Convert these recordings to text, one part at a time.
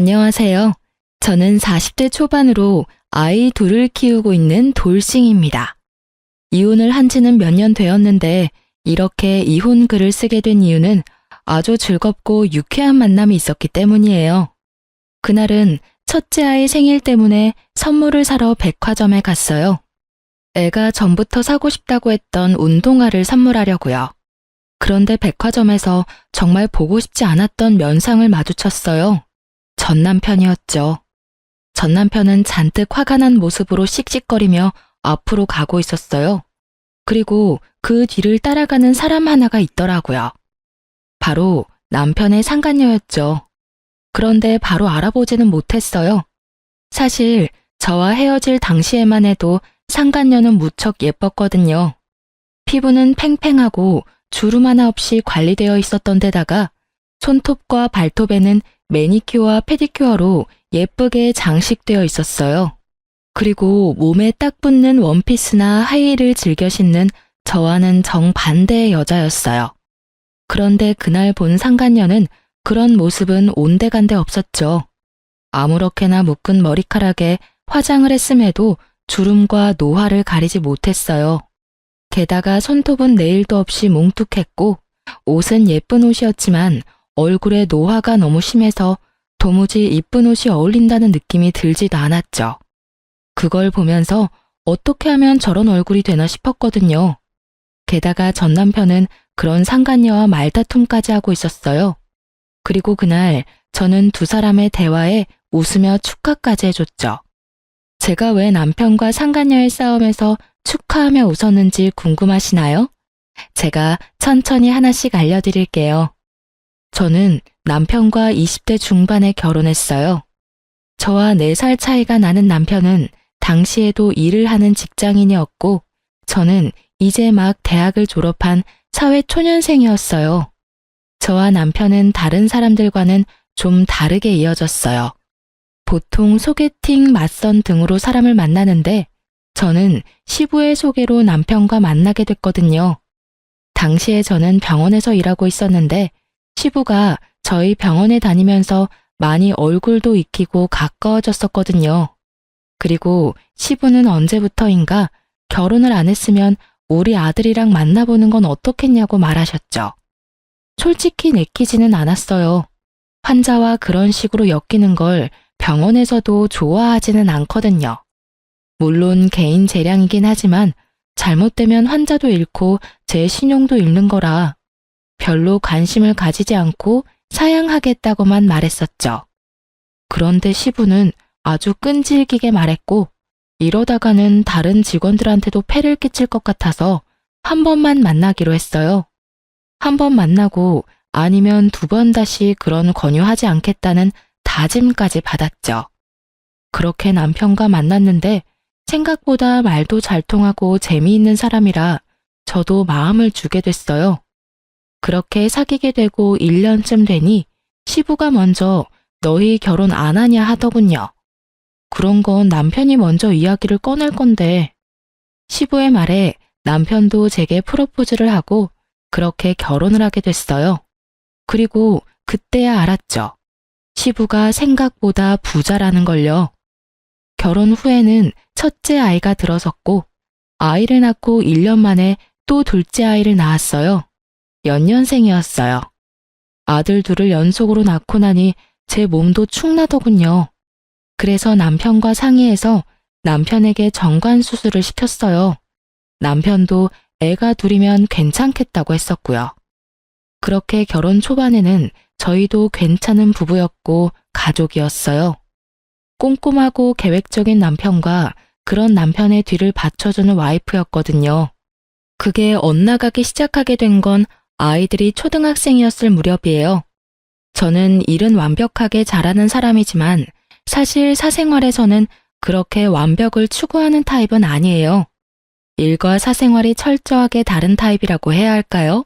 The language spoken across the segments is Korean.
안녕하세요. 저는 40대 초반으로 아이 둘을 키우고 있는 돌싱입니다. 이혼을 한 지는 몇 년 되었는데 이렇게 이혼 글을 쓰게 된 이유는 아주 즐겁고 유쾌한 만남이 있었기 때문이에요. 그날은 첫째 아이 생일 때문에 선물을 사러 백화점에 갔어요. 애가 전부터 사고 싶다고 했던 운동화를 선물하려고요. 그런데 백화점에서 정말 보고 싶지 않았던 면상을 마주쳤어요. 전 남편이었죠. 전 남편은 잔뜩 화가 난 모습으로 씩씩거리며 앞으로 가고 있었어요. 그리고 그 뒤를 따라가는 사람 하나가 있더라고요. 바로 남편의 상간녀였죠. 그런데 바로 알아보지는 못했어요. 사실 저와 헤어질 당시에만 해도 상간녀는 무척 예뻤거든요. 피부는 팽팽하고 주름 하나 없이 관리되어 있었던 데다가 손톱과 발톱에는 매니큐어와 페디큐어로 예쁘게 장식되어 있었어요. 그리고 몸에 딱 붙는 원피스나 하이힐을 즐겨 신는 저와는 정반대의 여자였어요. 그런데 그날 본 상간녀는 그런 모습은 온데간데 없었죠. 아무렇게나 묶은 머리카락에 화장을 했음에도 주름과 노화를 가리지 못했어요. 게다가 손톱은 네일도 없이 뭉툭했고 옷은 예쁜 옷이었지만 얼굴에 노화가 너무 심해서 도무지 이쁜 옷이 어울린다는 느낌이 들지도 않았죠. 그걸 보면서 어떻게 하면 저런 얼굴이 되나 싶었거든요. 게다가 전 남편은 그런 상간녀와 말다툼까지 하고 있었어요. 그리고 그날 저는 두 사람의 대화에 웃으며 축하까지 해줬죠. 제가 왜 남편과 상간녀의 싸움에서 축하하며 웃었는지 궁금하시나요? 제가 천천히 하나씩 알려드릴게요. 저는 남편과 20대 중반에 결혼했어요. 저와 4살 차이가 나는 남편은 당시에도 일을 하는 직장인이었고 저는 이제 막 대학을 졸업한 사회초년생이었어요. 저와 남편은 다른 사람들과는 좀 다르게 이어졌어요. 보통 소개팅, 맞선 등으로 사람을 만나는데 저는 시부의 소개로 남편과 만나게 됐거든요. 당시에 저는 병원에서 일하고 있었는데 시부가 저희 병원에 다니면서 많이 얼굴도 익히고 가까워졌었거든요. 그리고 시부는 언제부터인가 결혼을 안 했으면 우리 아들이랑 만나보는 건 어떻겠냐고 말하셨죠. 솔직히 내키지는 않았어요. 환자와 그런 식으로 엮이는 걸 병원에서도 좋아하지는 않거든요. 물론 개인 재량이긴 하지만 잘못되면 환자도 잃고 제 신용도 잃는 거라 별로 관심을 가지지 않고 사양하겠다고만 말했었죠. 그런데 시부는 아주 끈질기게 말했고 이러다가는 다른 직원들한테도 폐를 끼칠 것 같아서 한 번만 만나기로 했어요. 한 번 만나고 아니면 2번 다시 그런 권유하지 않겠다는 다짐까지 받았죠. 그렇게 남편과 만났는데 생각보다 말도 잘 통하고 재미있는 사람이라 저도 마음을 주게 됐어요. 그렇게 사귀게 되고 1년쯤 되니 시부가 먼저 너희 결혼 안 하냐 하더군요. 그런 건 남편이 먼저 이야기를 꺼낼 건데 시부의 말에 남편도 제게 프로포즈를 하고 그렇게 결혼을 하게 됐어요. 그리고 그때야 알았죠. 시부가 생각보다 부자라는 걸요. 결혼 후에는 첫째 아이가 들어섰고 아이를 낳고 1년 만에 또 둘째 아이를 낳았어요. 연년생이었어요. 아들 둘을 연속으로 낳고 나니 제 몸도 축나더군요. 그래서 남편과 상의해서 남편에게 정관 수술을 시켰어요. 남편도 애가 둘이면 괜찮겠다고 했었고요. 그렇게 결혼 초반에는 저희도 괜찮은 부부였고 가족이었어요. 꼼꼼하고 계획적인 남편과 그런 남편의 뒤를 받쳐주는 와이프였거든요. 그게 엇나가기 시작하게 된 건 아이들이 초등학생이었을 무렵이에요. 저는 일은 완벽하게 잘하는 사람이지만 사실 사생활에서는 그렇게 완벽을 추구하는 타입은 아니에요. 일과 사생활이 철저하게 다른 타입이라고 해야 할까요?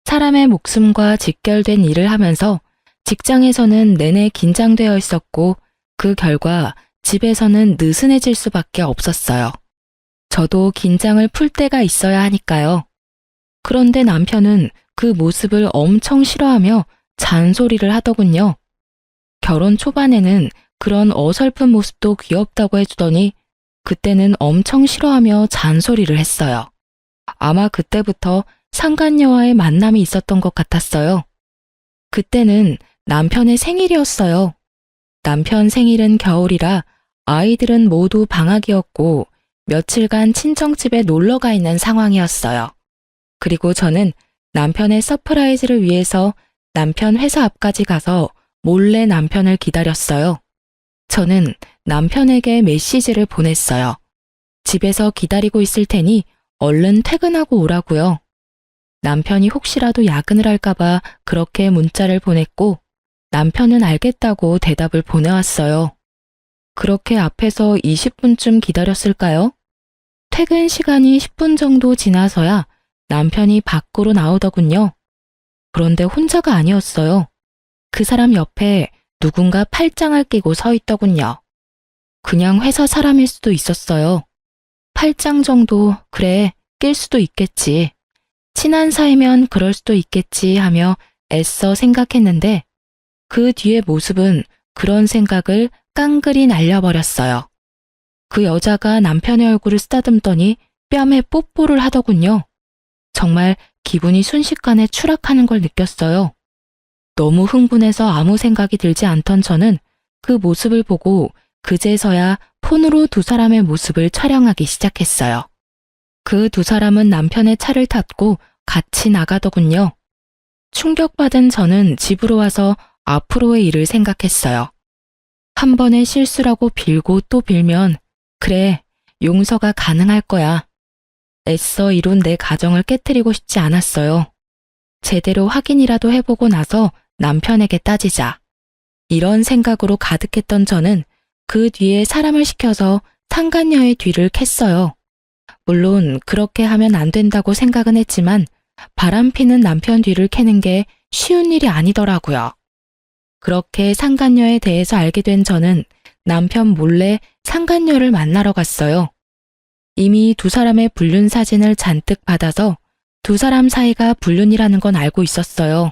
사람의 목숨과 직결된 일을 하면서 직장에서는 내내 긴장되어 있었고 그 결과 집에서는 느슨해질 수밖에 없었어요. 저도 긴장을 풀 때가 있어야 하니까요. 그런데 남편은 그 모습을 엄청 싫어하며 잔소리를 하더군요. 결혼 초반에는 그런 어설픈 모습도 귀엽다고 해주더니 그때는 엄청 싫어하며 잔소리를 했어요. 아마 그때부터 상간녀와의 만남이 있었던 것 같았어요. 그때는 남편의 생일이었어요. 남편 생일은 겨울이라 아이들은 모두 방학이었고 며칠간 친정집에 놀러 가 있는 상황이었어요. 그리고 저는 남편의 서프라이즈를 위해서 남편 회사 앞까지 가서 몰래 남편을 기다렸어요. 저는 남편에게 메시지를 보냈어요. 집에서 기다리고 있을 테니 얼른 퇴근하고 오라고요. 남편이 혹시라도 야근을 할까봐 그렇게 문자를 보냈고 남편은 알겠다고 대답을 보내왔어요. 그렇게 앞에서 20분쯤 기다렸을까요? 퇴근 시간이 10분 정도 지나서야 남편이 밖으로 나오더군요. 그런데 혼자가 아니었어요. 그 사람 옆에 누군가 팔짱을 끼고 서 있더군요. 그냥 회사 사람일 수도 있었어요. 팔짱 정도, 그래, 낄 수도 있겠지. 친한 사이면 그럴 수도 있겠지 하며 애써 생각했는데 그 뒤의 모습은 그런 생각을 깡그리 날려버렸어요. 그 여자가 남편의 얼굴을 쓰다듬더니 뺨에 뽀뽀를 하더군요. 정말 기분이 순식간에 추락하는 걸 느꼈어요. 너무 흥분해서 아무 생각이 들지 않던 저는 그 모습을 보고 그제서야 폰으로 두 사람의 모습을 촬영하기 시작했어요. 그 두 사람은 남편의 차를 탔고 같이 나가더군요. 충격받은 저는 집으로 와서 앞으로의 일을 생각했어요. 한 번의 실수라고 빌고 또 빌면 그래, 용서가 가능할 거야. 애써 이룬 내 가정을 깨트리고 싶지 않았어요. 제대로 확인이라도 해보고 나서 남편에게 따지자. 이런 생각으로 가득했던 저는 그 뒤에 사람을 시켜서 상간녀의 뒤를 캤어요. 물론 그렇게 하면 안 된다고 생각은 했지만 바람피는 남편 뒤를 캐는 게 쉬운 일이 아니더라고요. 그렇게 상간녀에 대해서 알게 된 저는 남편 몰래 상간녀를 만나러 갔어요. 이미 두 사람의 불륜 사진을 잔뜩 받아서 두 사람 사이가 불륜이라는 건 알고 있었어요.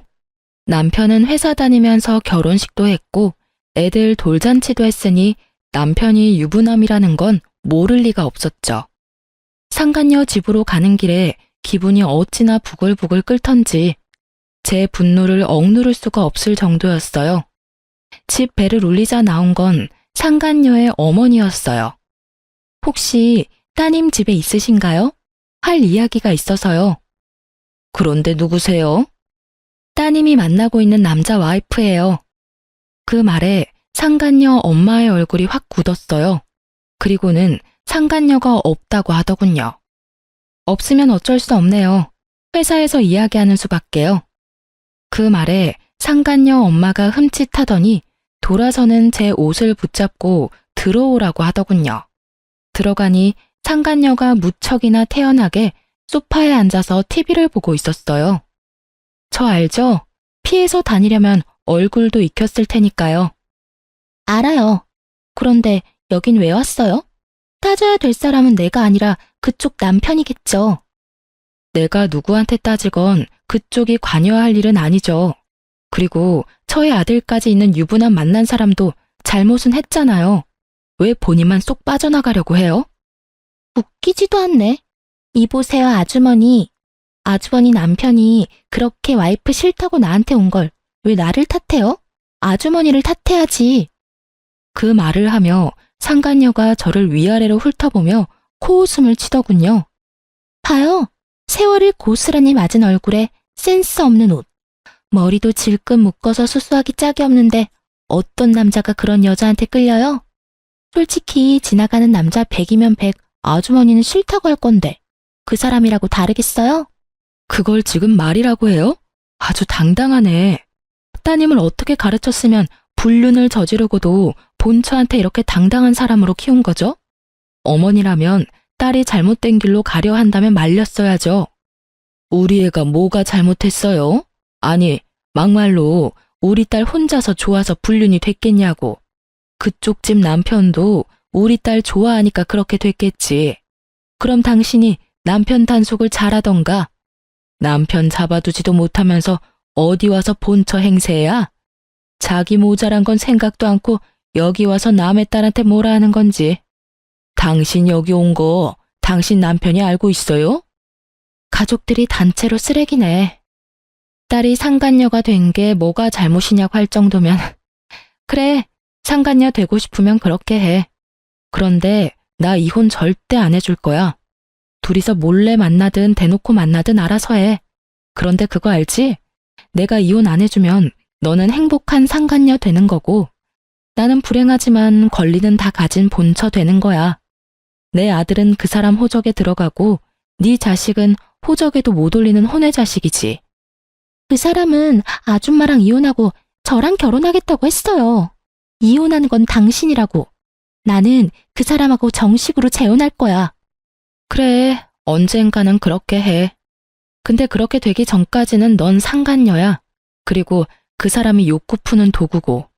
남편은 회사 다니면서 결혼식도 했고 애들 돌잔치도 했으니 남편이 유부남이라는 건 모를 리가 없었죠. 상간녀 집으로 가는 길에 기분이 어찌나 부글부글 끓던지 제 분노를 억누를 수가 없을 정도였어요. 집 벨을 울리자 나온 건 상간녀의 어머니였어요. 혹시 따님 집에 있으신가요? 할 이야기가 있어서요. 그런데 누구세요? 따님이 만나고 있는 남자 와이프예요. 그 말에 상간녀 엄마의 얼굴이 확 굳었어요. 그리고는 상간녀가 없다고 하더군요. 없으면 어쩔 수 없네요. 회사에서 이야기하는 수밖에요. 그 말에 상간녀 엄마가 흠칫하더니 돌아서는 제 옷을 붙잡고 들어오라고 하더군요. 들어가니 상간녀가 무척이나 태연하게 소파에 앉아서 TV를 보고 있었어요. 저 알죠? 피해서 다니려면 얼굴도 익혔을 테니까요. 알아요. 그런데 여긴 왜 왔어요? 따져야 될 사람은 내가 아니라 그쪽 남편이겠죠. 내가 누구한테 따지건 그쪽이 관여할 일은 아니죠. 그리고 저의 아들까지 있는 유부남 만난 사람도 잘못은 했잖아요. 왜 본인만 쏙 빠져나가려고 해요? 웃기지도 않네. 이보세요, 아주머니. 아주머니 남편이 그렇게 와이프 싫다고 나한테 온 걸 왜 나를 탓해요? 아주머니를 탓해야지. 그 말을 하며 상간녀가 저를 위아래로 훑어보며 코웃음을 치더군요. 봐요. 세월을 고스란히 맞은 얼굴에 센스 없는 옷. 머리도 질끈 묶어서 수수하기 짝이 없는데 어떤 남자가 그런 여자한테 끌려요? 솔직히 지나가는 남자 100이면 100, 아주머니는 싫다고 할 건데 그 사람이라고 다르겠어요? 그걸 지금 말이라고 해요? 아주 당당하네. 따님을 어떻게 가르쳤으면 불륜을 저지르고도 본처한테 이렇게 당당한 사람으로 키운 거죠? 어머니라면 딸이 잘못된 길로 가려 한다면 말렸어야죠. 우리 애가 뭐가 잘못했어요? 아니, 막말로 우리 딸 혼자서 좋아서 불륜이 됐겠냐고. 그쪽 집 남편도 우리 딸 좋아하니까 그렇게 됐겠지. 그럼 당신이 남편 단속을 잘하던가. 남편 잡아두지도 못하면서 어디 와서 본처 행세야? 자기 모자란 건 생각도 않고 여기 와서 남의 딸한테 뭐라 하는 건지. 당신 여기 온 거 당신 남편이 알고 있어요? 가족들이 단체로 쓰레기네. 딸이 상간녀가 된 게 뭐가 잘못이냐고 할 정도면 그래, 상간녀 되고 싶으면 그렇게 해. 그런데 나 이혼 절대 안 해줄 거야. 둘이서 몰래 만나든 대놓고 만나든 알아서 해. 그런데 그거 알지? 내가 이혼 안 해주면 너는 행복한 상간녀 되는 거고 나는 불행하지만 권리는 다 가진 본처 되는 거야. 내 아들은 그 사람 호적에 들어가고 네 자식은 호적에도 못 올리는 혼외 자식이지. 그 사람은 아줌마랑 이혼하고 저랑 결혼하겠다고 했어요. 이혼하는 건 당신이라고. 나는 그 사람하고 정식으로 재혼할 거야. 그래, 언젠가는 그렇게 해. 근데 그렇게 되기 전까지는 넌 상간녀야. 그리고 그 사람이 욕구 푸는 도구고.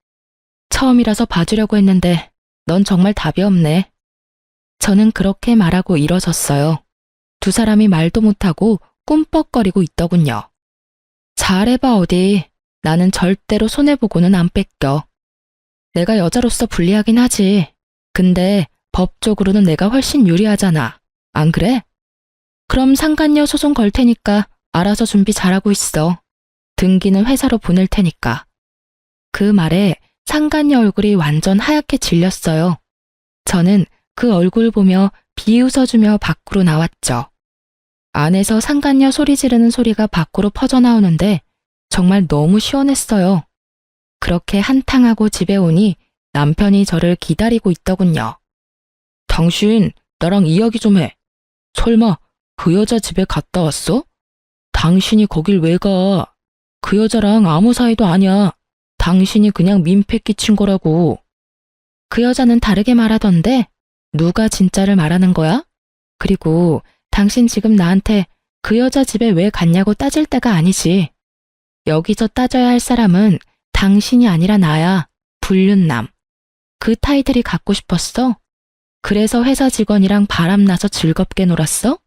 처음이라서 봐주려고 했는데 넌 정말 답이 없네. 저는 그렇게 말하고 일어섰어요. 두 사람이 말도 못하고 꿈뻑거리고 있더군요. 잘해봐 어디. 나는 절대로 손해보고는 안 뺏겨. 내가 여자로서 불리하긴 하지. 근데 법적으로는 내가 훨씬 유리하잖아. 안 그래? 그럼 상간녀 소송 걸 테니까 알아서 준비 잘하고 있어. 등기는 회사로 보낼 테니까. 그 말에 상간녀 얼굴이 완전 하얗게 질렸어요. 저는 그 얼굴 보며 비웃어주며 밖으로 나왔죠. 안에서 상간녀 소리 지르는 소리가 밖으로 퍼져나오는데 정말 너무 시원했어요. 그렇게 한탕하고 집에 오니 남편이 저를 기다리고 있더군요. 당신 나랑 이야기 좀 해. 설마 그 여자 집에 갔다 왔어? 당신이 거길 왜 가? 그 여자랑 아무 사이도 아니야. 당신이 그냥 민폐 끼친 거라고. 그 여자는 다르게 말하던데 누가 진짜를 말하는 거야? 그리고 당신 지금 나한테 그 여자 집에 왜 갔냐고 따질 때가 아니지. 여기서 따져야 할 사람은 당신이 아니라 나야. 불륜남. 그 타이틀이 갖고 싶었어? 그래서 회사 직원이랑 바람나서 즐겁게 놀았어?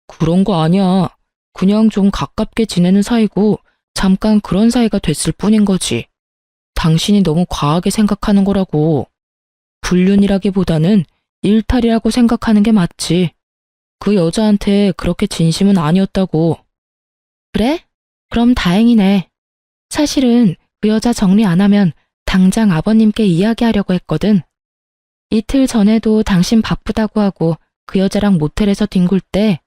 그런 거 아니야. 그냥 좀 가깝게 지내는 사이고 잠깐 그런 사이가 됐을 뿐인 거지. 당신이 너무 과하게 생각하는 거라고. 불륜이라기보다는 일탈이라고 생각하는 게 맞지. 그 여자한테 그렇게 진심은 아니었다고. 그래? 그럼 다행이네. 사실은 그 여자 정리 안 하면 당장 아버님께 이야기하려고 했거든. 이틀 전에도 당신 바쁘다고 하고 그 여자랑 모텔에서 뒹굴 때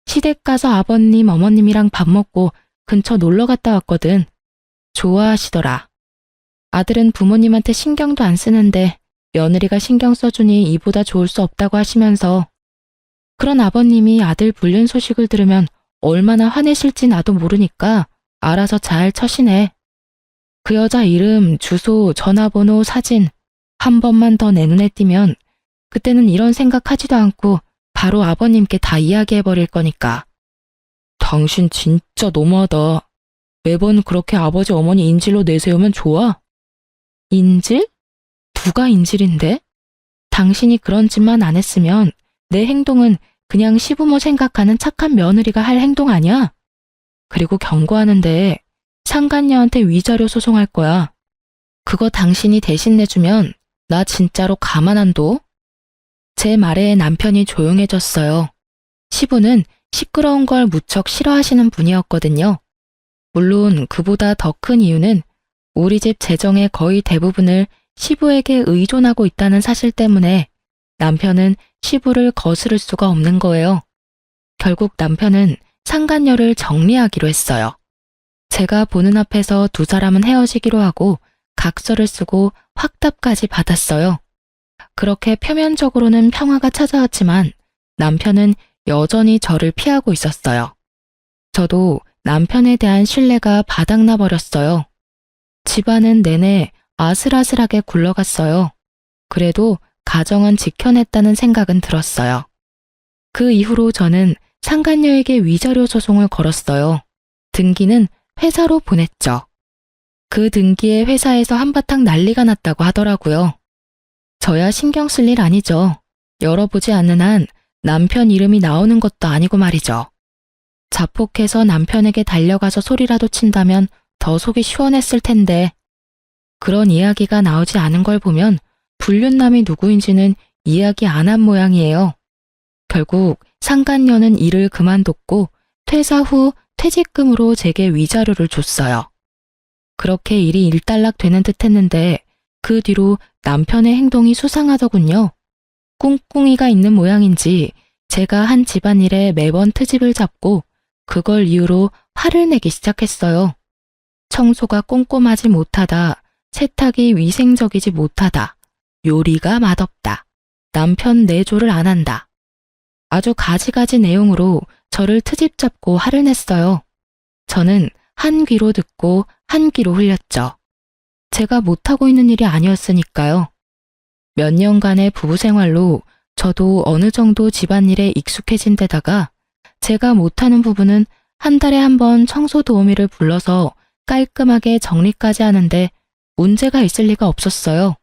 시댁 가서 아버님, 어머님이랑 밥 먹고 근처 놀러 갔다 왔거든. 좋아하시더라. 아들은 부모님한테 신경도 안 쓰는데 며느리가 신경 써주니 이보다 좋을 수 없다고 하시면서 그런 아버님이 아들 불륜 소식을 들으면 얼마나 화내실지 나도 모르니까 알아서 잘 처신해. 그 여자 이름, 주소, 전화번호, 사진 한 번만 더 내 눈에 띄면 그때는 이런 생각하지도 않고 바로 아버님께 다 이야기해버릴 거니까. 당신 진짜 너무하다. 매번 그렇게 아버지 어머니 인질로 내세우면 좋아? 인질? 누가 인질인데? 당신이 그런 짓만 안 했으면 내 행동은 그냥 시부모 생각하는 착한 며느리가 할 행동 아니야? 그리고 경고하는데 상간녀한테 위자료 소송할 거야. 그거 당신이 대신 내주면 나 진짜로 가만 안 둬? 제 말에 남편이 조용해졌어요. 시부는 시끄러운 걸 무척 싫어하시는 분이었거든요. 물론 그보다 더 큰 이유는 우리 집 재정의 거의 대부분을 시부에게 의존하고 있다는 사실 때문에 남편은 시부를 거스를 수가 없는 거예요. 결국 남편은 상간녀를 정리하기로 했어요. 제가 보는 앞에서 두 사람은 헤어지기로 하고 각서를 쓰고 확답까지 받았어요. 그렇게 표면적으로는 평화가 찾아왔지만 남편은 여전히 저를 피하고 있었어요. 저도 남편에 대한 신뢰가 바닥나 버렸어요. 집안은 내내 아슬아슬하게 굴러갔어요. 그래도 가정은 지켜냈다는 생각은 들었어요. 그 이후로 저는 상간녀에게 위자료 소송을 걸었어요. 등기는 회사로 보냈죠. 그 등기에 회사에서 한바탕 난리가 났다고 하더라고요. 저야 신경 쓸 일 아니죠. 열어보지 않는 한 남편 이름이 나오는 것도 아니고 말이죠. 자폭해서 남편에게 달려가서 소리라도 친다면 더 속이 시원했을 텐데 그런 이야기가 나오지 않은 걸 보면 불륜남이 누구인지는 이야기 안 한 모양이에요. 결국 상간녀는 일을 그만뒀고 퇴사 후 퇴직금으로 제게 위자료를 줬어요. 그렇게 일이 일단락되는 듯 했는데 그 뒤로 남편의 행동이 수상하더군요. 꿍꿍이가 있는 모양인지 제가 한 집안일에 매번 트집을 잡고 그걸 이유로 화를 내기 시작했어요. 청소가 꼼꼼하지 못하다, 세탁이 위생적이지 못하다, 요리가 맛없다, 남편 내조를 안 한다. 아주 가지가지 내용으로 저를 트집 잡고 화를 냈어요. 저는 한 귀로 듣고 한 귀로 흘렸죠. 제가 못하고 있는 일이 아니었으니까요. 몇 년간의 부부 생활로 저도 어느 정도 집안일에 익숙해진 데다가 제가 못하는 부분은 한 달에 한 번 청소 도우미를 불러서 깔끔하게 정리까지 하는데 문제가 있을 리가 없었어요.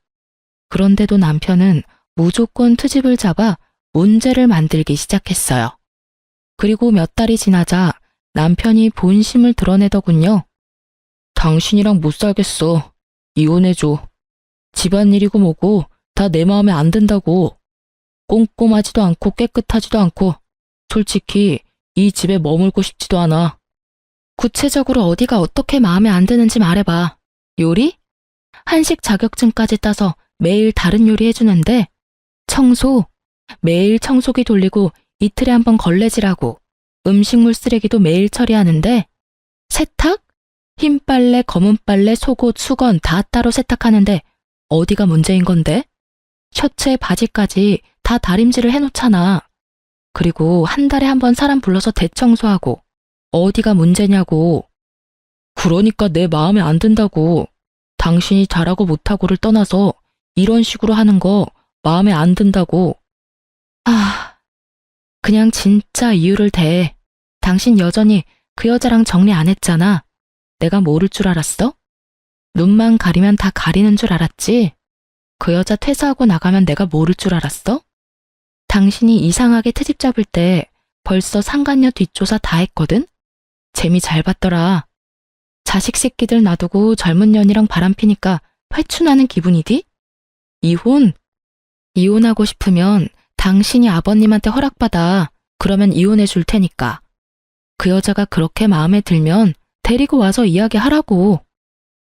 그런데도 남편은 무조건 트집을 잡아 문제를 만들기 시작했어요. 그리고 몇 달이 지나자 남편이 본심을 드러내더군요. 당신이랑 못 살겠어. 이혼해줘. 집안일이고 뭐고 다 내 마음에 안 든다고. 꼼꼼하지도 않고 깨끗하지도 않고 솔직히 이 집에 머물고 싶지도 않아. 구체적으로 어디가 어떻게 마음에 안 드는지 말해봐. 요리? 한식 자격증까지 따서 매일 다른 요리 해주는데 청소? 매일 청소기 돌리고 이틀에 한 번 걸레질하고 음식물 쓰레기도 매일 처리하는데 세탁? 흰 빨래, 검은 빨래, 속옷, 수건 다 따로 세탁하는데 어디가 문제인 건데? 셔츠에 바지까지 다 다림질을 해놓잖아. 그리고 한 달에 한 번 사람 불러서 대청소하고 어디가 문제냐고. 그러니까 내 마음에 안 든다고. 당신이 잘하고 못하고를 떠나서 이런 식으로 하는 거 마음에 안 든다고. 그냥 진짜 이유를 대. 당신 여전히 그 여자랑 정리 안 했잖아. 내가 모를 줄 알았어? 눈만 가리면 다 가리는 줄 알았지? 그 여자 퇴사하고 나가면 내가 모를 줄 알았어? 당신이 이상하게 트집 잡을 때 벌써 상간녀 뒷조사 다 했거든? 재미 잘 봤더라. 자식 새끼들 놔두고 젊은 년이랑 바람피니까 회춘하는 기분이디? 이혼? 이혼하고 싶으면 당신이 아버님한테 허락받아. 그러면 이혼해 줄 테니까. 그 여자가 그렇게 마음에 들면 데리고 와서 이야기하라고.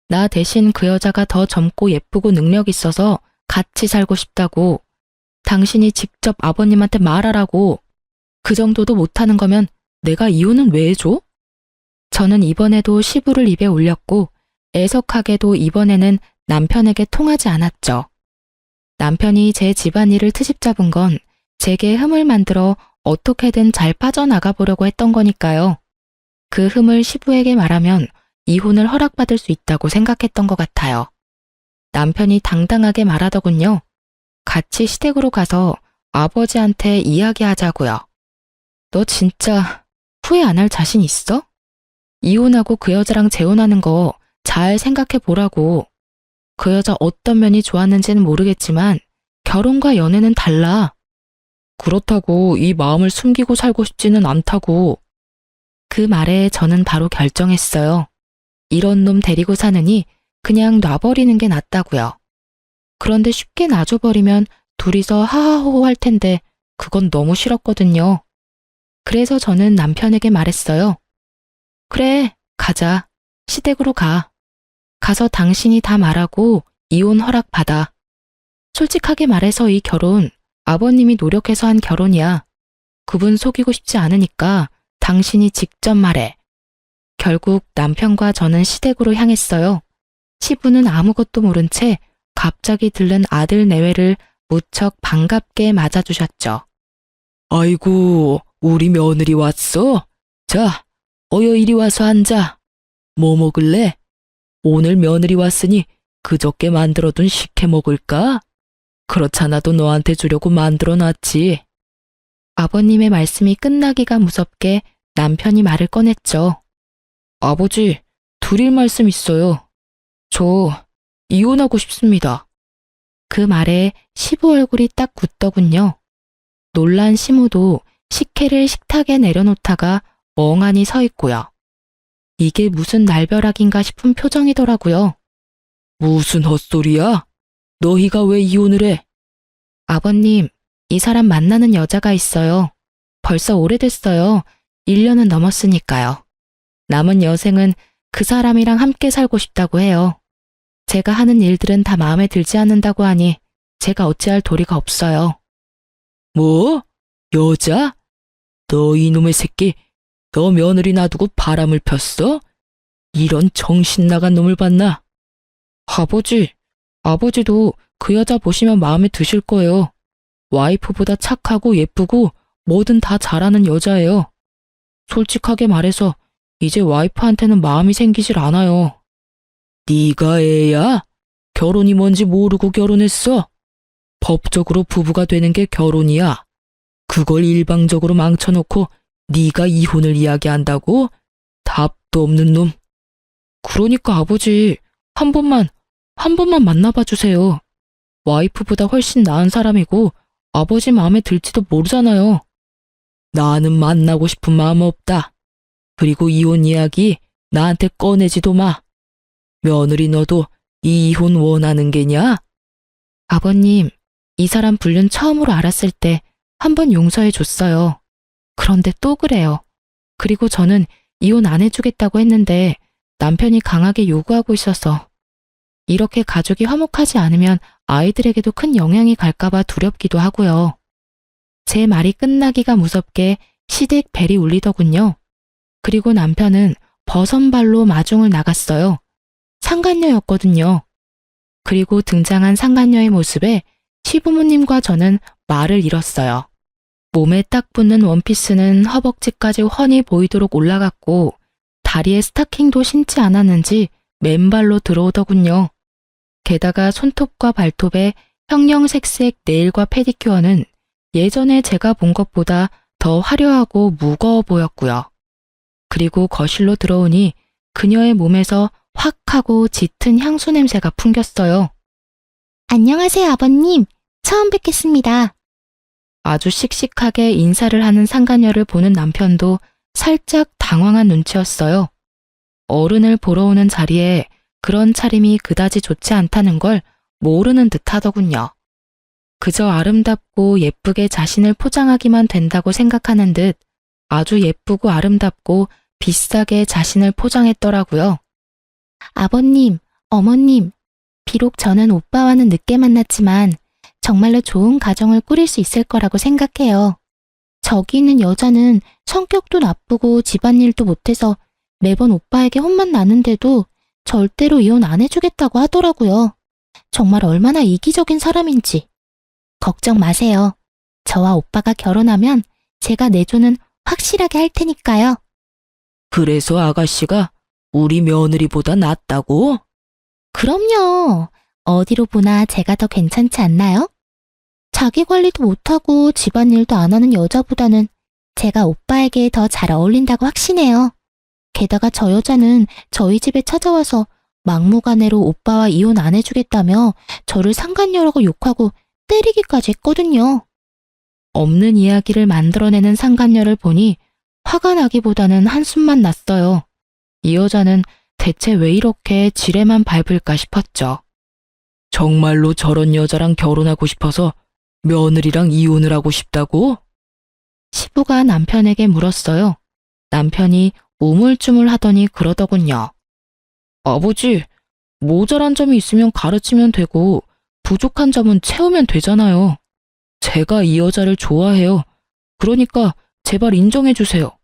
나 대신 그 여자가 더 젊고 예쁘고 능력 있어서 같이 살고 싶다고. 당신이 직접 아버님한테 말하라고. 그 정도도 못하는 거면 내가 이혼은 왜 해줘? 저는 이번에도 시부를 입에 올렸고 애석하게도 이번에는 남편에게 통하지 않았죠. 남편이 제 집안일을 트집 잡은 건 제게 흠을 만들어 어떻게든 잘 빠져나가 보려고 했던 거니까요. 그 흠을 시부에게 말하면 이혼을 허락받을 수 있다고 생각했던 것 같아요. 남편이 당당하게 말하더군요. 같이 시댁으로 가서 아버지한테 이야기하자고요. 너 진짜 후회 안 할 자신 있어? 이혼하고 그 여자랑 재혼하는 거 잘 생각해 보라고. 그 여자 어떤 면이 좋았는지는 모르겠지만 결혼과 연애는 달라. 그렇다고 이 마음을 숨기고 살고 싶지는 않다고. 그 말에 저는 바로 결정했어요. 이런 놈 데리고 사느니 그냥 놔버리는 게 낫다고요. 그런데 쉽게 놔줘버리면 둘이서 하하호호 할 텐데 그건 너무 싫었거든요. 그래서 저는 남편에게 말했어요. 그래, 가자. 시댁으로 가. 가서 당신이 다 말하고 이혼 허락 받아. 솔직하게 말해서 이 결혼 아버님이 노력해서 한 결혼이야. 그분 속이고 싶지 않으니까 당신이 직접 말해. 결국 남편과 저는 시댁으로 향했어요. 시부는 아무것도 모른 채 갑자기 들른 아들 내외를 무척 반갑게 맞아주셨죠. 아이고, 우리 며느리 왔어? 자, 어여 이리 와서 앉아. 뭐 먹을래? 오늘 며느리 왔으니 그저께 만들어둔 식혜 먹을까? 그렇잖아도 너한테 주려고 만들어놨지. 아버님의 말씀이 끝나기가 무섭게 남편이 말을 꺼냈죠. 아버지, 드릴 말씀 있어요. 저 이혼하고 싶습니다. 그 말에 시부 얼굴이 딱 굳더군요. 놀란 시모도 식혜를 식탁에 내려놓다가 멍하니 서 있고요. 이게 무슨 날벼락인가 싶은 표정이더라고요. 무슨 헛소리야? 너희가 왜 이혼을 해? 아버님, 이 사람 만나는 여자가 있어요. 벌써 오래됐어요. 1년은 넘었으니까요. 남은 여생은 그 사람이랑 함께 살고 싶다고 해요. 제가 하는 일들은 다 마음에 들지 않는다고 하니 제가 어찌할 도리가 없어요. 뭐? 여자? 너 이놈의 새끼, 너 며느리 놔두고 바람을 폈어? 이런 정신 나간 놈을 봤나? 아버지도 그 여자 보시면 마음에 드실 거예요. 와이프보다 착하고 예쁘고 뭐든 다 잘하는 여자예요. 솔직하게 말해서 이제 와이프한테는 마음이 생기질 않아요. 네가 애야? 결혼이 뭔지 모르고 결혼했어? 법적으로 부부가 되는 게 결혼이야. 그걸 일방적으로 망쳐놓고 네가 이혼을 이야기한다고? 답도 없는 놈. 그러니까 아버지, 한 번만 만나봐 주세요. 와이프보다 훨씬 나은 사람이고 아버지 마음에 들지도 모르잖아요. 나는 만나고 싶은 마음 없다. 그리고 이혼 이야기 나한테 꺼내지도 마. 며느리 너도 이혼 원하는 게냐? 아버님, 이 사람 불륜 처음으로 알았을 때 한 번 용서해 줬어요. 그런데 또 그래요. 그리고 저는 이혼 안 해주겠다고 했는데 남편이 강하게 요구하고 있어서 이렇게 가족이 화목하지 않으면 아이들에게도 큰 영향이 갈까봐 두렵기도 하고요. 제 말이 끝나기가 무섭게 시댁 벨이 울리더군요. 그리고 남편은 버선발로 마중을 나갔어요. 상간녀였거든요. 그리고 등장한 상간녀의 모습에 시부모님과 저는 말을 잃었어요. 몸에 딱 붙는 원피스는 허벅지까지 훤히 보이도록 올라갔고 다리에 스타킹도 신지 않았는지 맨발로 들어오더군요. 게다가 손톱과 발톱에 형형색색 네일과 페디큐어는 예전에 제가 본 것보다 더 화려하고 무거워 보였고요. 그리고 거실로 들어오니 그녀의 몸에서 확 하고 짙은 향수 냄새가 풍겼어요. 안녕하세요, 아버님. 처음 뵙겠습니다. 아주 씩씩하게 인사를 하는 상간녀를 보는 남편도 살짝 당황한 눈치였어요. 어른을 보러 오는 자리에 그런 차림이 그다지 좋지 않다는 걸 모르는 듯 하더군요. 그저 아름답고 예쁘게 자신을 포장하기만 된다고 생각하는 듯 아주 예쁘고 아름답고 비싸게 자신을 포장했더라고요. 아버님, 어머님, 비록 저는 오빠와는 늦게 만났지만 정말로 좋은 가정을 꾸릴 수 있을 거라고 생각해요. 저기 있는 여자는 성격도 나쁘고 집안일도 못해서 매번 오빠에게 혼만 나는데도 절대로 이혼 안 해주겠다고 하더라고요. 정말 얼마나 이기적인 사람인지. 걱정 마세요. 저와 오빠가 결혼하면 제가 내조는 확실하게 할 테니까요. 그래서 아가씨가 우리 며느리보다 낫다고? 그럼요. 어디로 보나 제가 더 괜찮지 않나요? 자기 관리도 못하고 집안일도 안 하는 여자보다는 제가 오빠에게 더 잘 어울린다고 확신해요. 게다가 저 여자는 저희 집에 찾아와서 막무가내로 오빠와 이혼 안 해주겠다며 저를 상간녀라고 욕하고 때리기까지 했거든요. 없는 이야기를 만들어내는 상간녀를 보니 화가 나기보다는 한숨만 났어요. 이 여자는 대체 왜 이렇게 지레만 밟을까 싶었죠. 정말로 저런 여자랑 결혼하고 싶어서 며느리랑 이혼을 하고 싶다고? 시부가 남편에게 물었어요. 남편이 우물쭈물하더니 그러더군요. 아버지, 모자란 점이 있으면 가르치면 되고 부족한 점은 채우면 되잖아요. 제가 이 여자를 좋아해요. 그러니까 제발 인정해 주세요.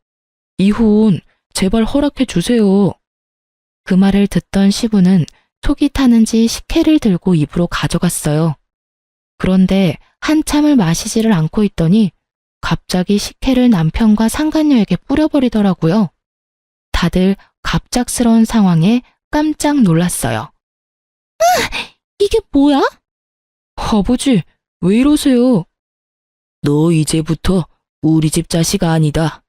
이혼 제발 허락해 주세요. 그 말을 듣던 시부는 속이 타는지 식혜를 들고 입으로 가져갔어요. 그런데 한참을 마시지를 않고 있더니 갑자기 식혜를 남편과 상간녀에게 뿌려버리더라고요. 다들 갑작스러운 상황에 깜짝 놀랐어요. 이게 뭐야? 아버지, 왜 이러세요? 너 이제부터 우리 집 자식 아니다.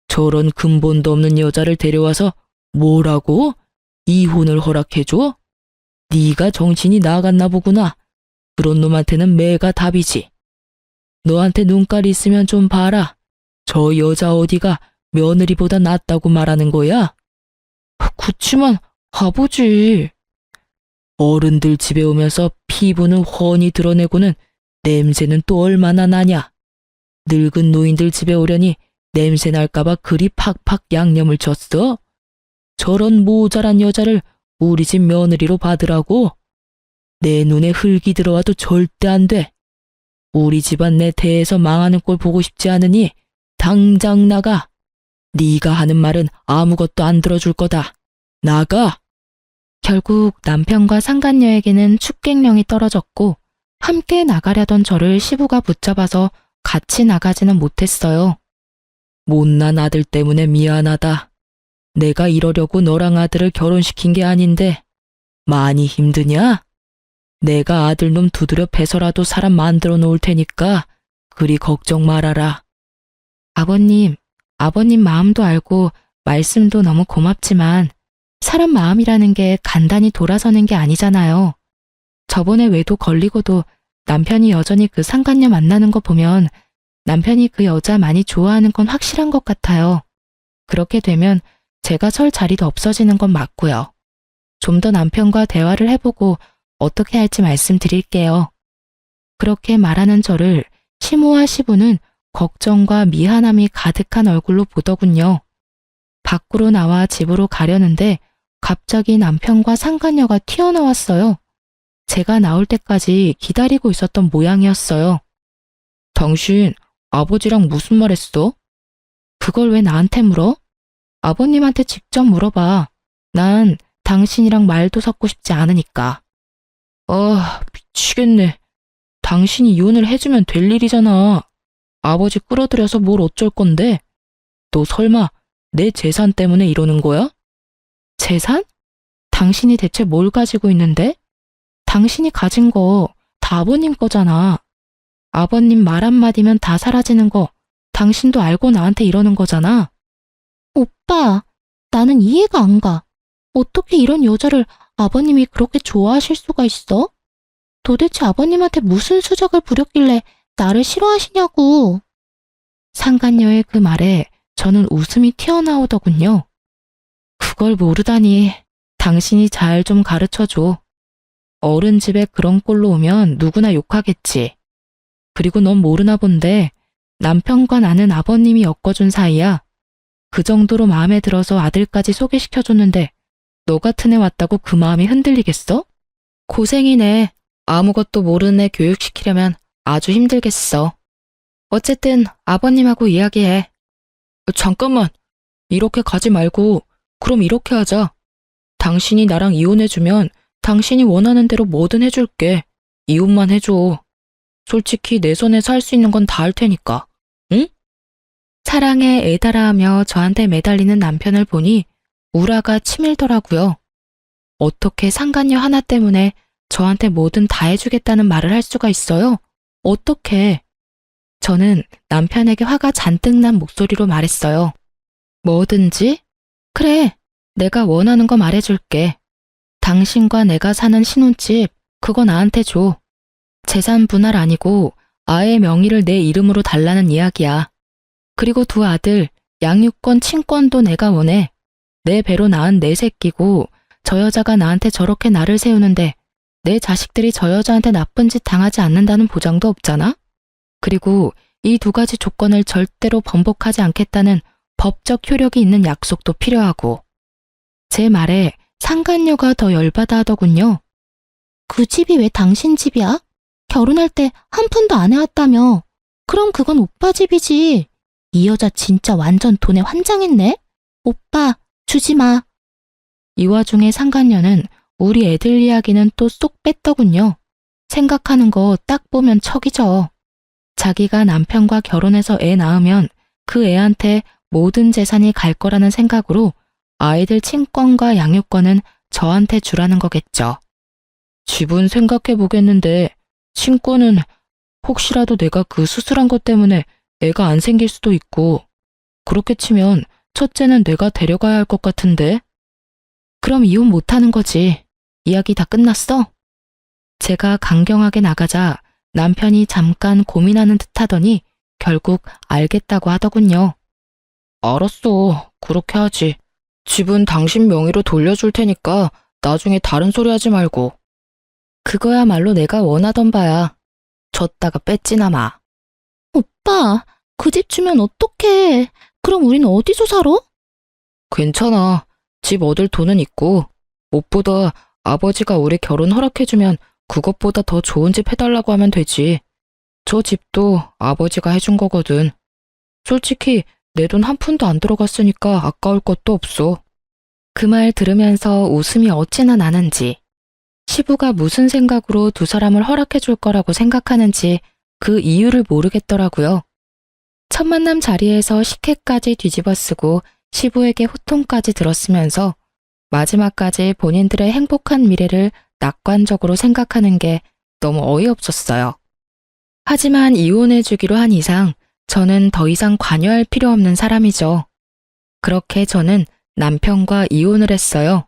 저런 근본도 없는 여자를 데려와서 뭐라고? 이혼을 허락해줘? 네가 정신이 나갔나 보구나. 그런 놈한테는 매가 답이지. 너한테 눈깔 있으면 좀 봐라. 저 여자 어디가 며느리보다 낫다고 말하는 거야? 그치만 아버지. 어른들 집에 오면서 피부는 훤히 드러내고는 냄새는 또 얼마나 나냐. 늙은 노인들 집에 오려니 냄새 날까봐 그리 팍팍 양념을 줬어. 저런 모자란 여자를 우리 집 며느리로 받으라고? 내 눈에 흙이 들어와도 절대 안 돼. 우리 집안 내 대에서 망하는 꼴 보고 싶지 않으니 당장 나가. 네가 하는 말은 아무것도 안 들어줄 거다. 나가. 결국 남편과 상간녀에게는 축객령이 떨어졌고 함께 나가려던 저를 시부가 붙잡아서 같이 나가지는 못했어요. 못난 아들 때문에 미안하다. 내가 이러려고 너랑 아들을 결혼시킨 게 아닌데 많이 힘드냐? 내가 아들놈 두드려 패서라도 사람 만들어 놓을 테니까 그리 걱정 말아라. 아버님 마음도 알고 말씀도 너무 고맙지만 사람 마음이라는 게 간단히 돌아서는 게 아니잖아요. 저번에 외도 걸리고도 남편이 여전히 그 상간녀 만나는 거 보면 남편이 그 여자 많이 좋아하는 건 확실한 것 같아요. 그렇게 되면 제가 설 자리도 없어지는 건 맞고요. 좀 더 남편과 대화를 해보고 어떻게 할지 말씀드릴게요. 그렇게 말하는 저를 시모와 시부는 걱정과 미안함이 가득한 얼굴로 보더군요. 밖으로 나와 집으로 가려는데 갑자기 남편과 상간녀가 튀어나왔어요. 제가 나올 때까지 기다리고 있었던 모양이었어요. 당신 아버지랑 무슨 말 했어? 그걸 왜 나한테 물어? 아버님한테 직접 물어봐. 난 당신이랑 말도 섞고 싶지 않으니까. 미치겠네. 당신이 이혼을 해주면 될 일이잖아. 아버지 끌어들여서 뭘 어쩔 건데? 너 설마 내 재산 때문에 이러는 거야? 재산? 당신이 대체 뭘 가지고 있는데? 당신이 가진 거 다 아버님 거잖아. 아버님 말 한마디면 다 사라지는 거 당신도 알고 나한테 이러는 거잖아. 오빠, 나는 이해가 안 가. 어떻게 이런 여자를 아버님이 그렇게 좋아하실 수가 있어? 도대체 아버님한테 무슨 수작을 부렸길래 나를 싫어하시냐고. 상간녀의 그 말에 저는 웃음이 튀어나오더군요. 그걸 모르다니 당신이 잘 좀 가르쳐줘. 어른 집에 그런 꼴로 오면 누구나 욕하겠지. 그리고 넌 모르나 본데 남편과 나는 아버님이 엮어준 사이야. 그 정도로 마음에 들어서 아들까지 소개시켜줬는데 너 같은 애 왔다고 그 마음이 흔들리겠어? 고생이네. 아무것도 모르는 애 교육시키려면 아주 힘들겠어. 어쨌든 아버님하고 이야기해. 잠깐만. 이렇게 가지 말고 그럼 이렇게 하자. 당신이 나랑 이혼해주면 당신이 원하는 대로 뭐든 해줄게. 이혼만 해줘. 솔직히 내 손에 살 수 있는 건 다 할 테니까. 응? 사랑에 애달아하며 저한테 매달리는 남편을 보니 우라가 치밀더라고요. 어떻게 상간녀 하나 때문에 저한테 뭐든 다 해주겠다는 말을 할 수가 있어요? 어떻게? 저는 남편에게 화가 잔뜩 난 목소리로 말했어요. 뭐든지? 그래, 내가 원하는 거 말해줄게. 당신과 내가 사는 신혼집, 그거 나한테 줘. 재산 분할 아니고 아의 명의를 내 이름으로 달라는 이야기야. 그리고 두 아들, 양육권, 친권도 내가 원해. 내 배로 낳은 내 새끼고 저 여자가 나한테 저렇게 나를 세우는데 내 자식들이 저 여자한테 나쁜 짓 당하지 않는다는 보장도 없잖아? 그리고 이 두 가지 조건을 절대로 번복하지 않겠다는 법적 효력이 있는 약속도 필요하고. 제 말에 상간녀가 더 열받아 하더군요. 그 집이 왜 당신 집이야? 결혼할 때 한 푼도 안 해왔다며. 그럼 그건 오빠 집이지. 이 여자 진짜 완전 돈에 환장했네. 오빠, 주지 마. 이 와중에 상간녀는 우리 애들 이야기는 또 쏙 뺐더군요. 생각하는 거 딱 보면 척이죠. 자기가 남편과 결혼해서 애 낳으면 그 애한테 모든 재산이 갈 거라는 생각으로 아이들 친권과 양육권은 저한테 주라는 거겠죠. 집은 생각해 보겠는데 친권은 혹시라도 내가 그 수술한 것 때문에 애가 안 생길 수도 있고, 그렇게 치면 첫째는 내가 데려가야 할 것 같은데. 그럼 이혼 못하는 거지. 이야기 다 끝났어? 제가 강경하게 나가자 남편이 잠깐 고민하는 듯 하더니 결국 알겠다고 하더군요. 알았어. 그렇게 하지. 집은 당신 명의로 돌려줄 테니까 나중에 다른 소리 하지 말고. 그거야말로 내가 원하던 바야. 줬다가 뺐지나 마. 오빠, 그 집 주면 어떡해. 그럼 우린 어디서 살아? 괜찮아. 집 얻을 돈은 있고, 무엇보다 아버지가 우리 결혼 허락해주면 그것보다 더 좋은 집 해달라고 하면 되지. 저 집도 아버지가 해준 거거든. 솔직히 내 돈 한 푼도 안 들어갔으니까 아까울 것도 없어. 그 말 들으면서 웃음이 어찌나 나는지, 시부가 무슨 생각으로 두 사람을 허락해줄 거라고 생각하는지 그 이유를 모르겠더라고요. 첫 만남 자리에서 식혜까지 뒤집어 쓰고 시부에게 호통까지 들었으면서 마지막까지 본인들의 행복한 미래를 낙관적으로 생각하는 게 너무 어이없었어요. 하지만 이혼해주기로 한 이상 저는 더 이상 관여할 필요 없는 사람이죠. 그렇게 저는 남편과 이혼을 했어요.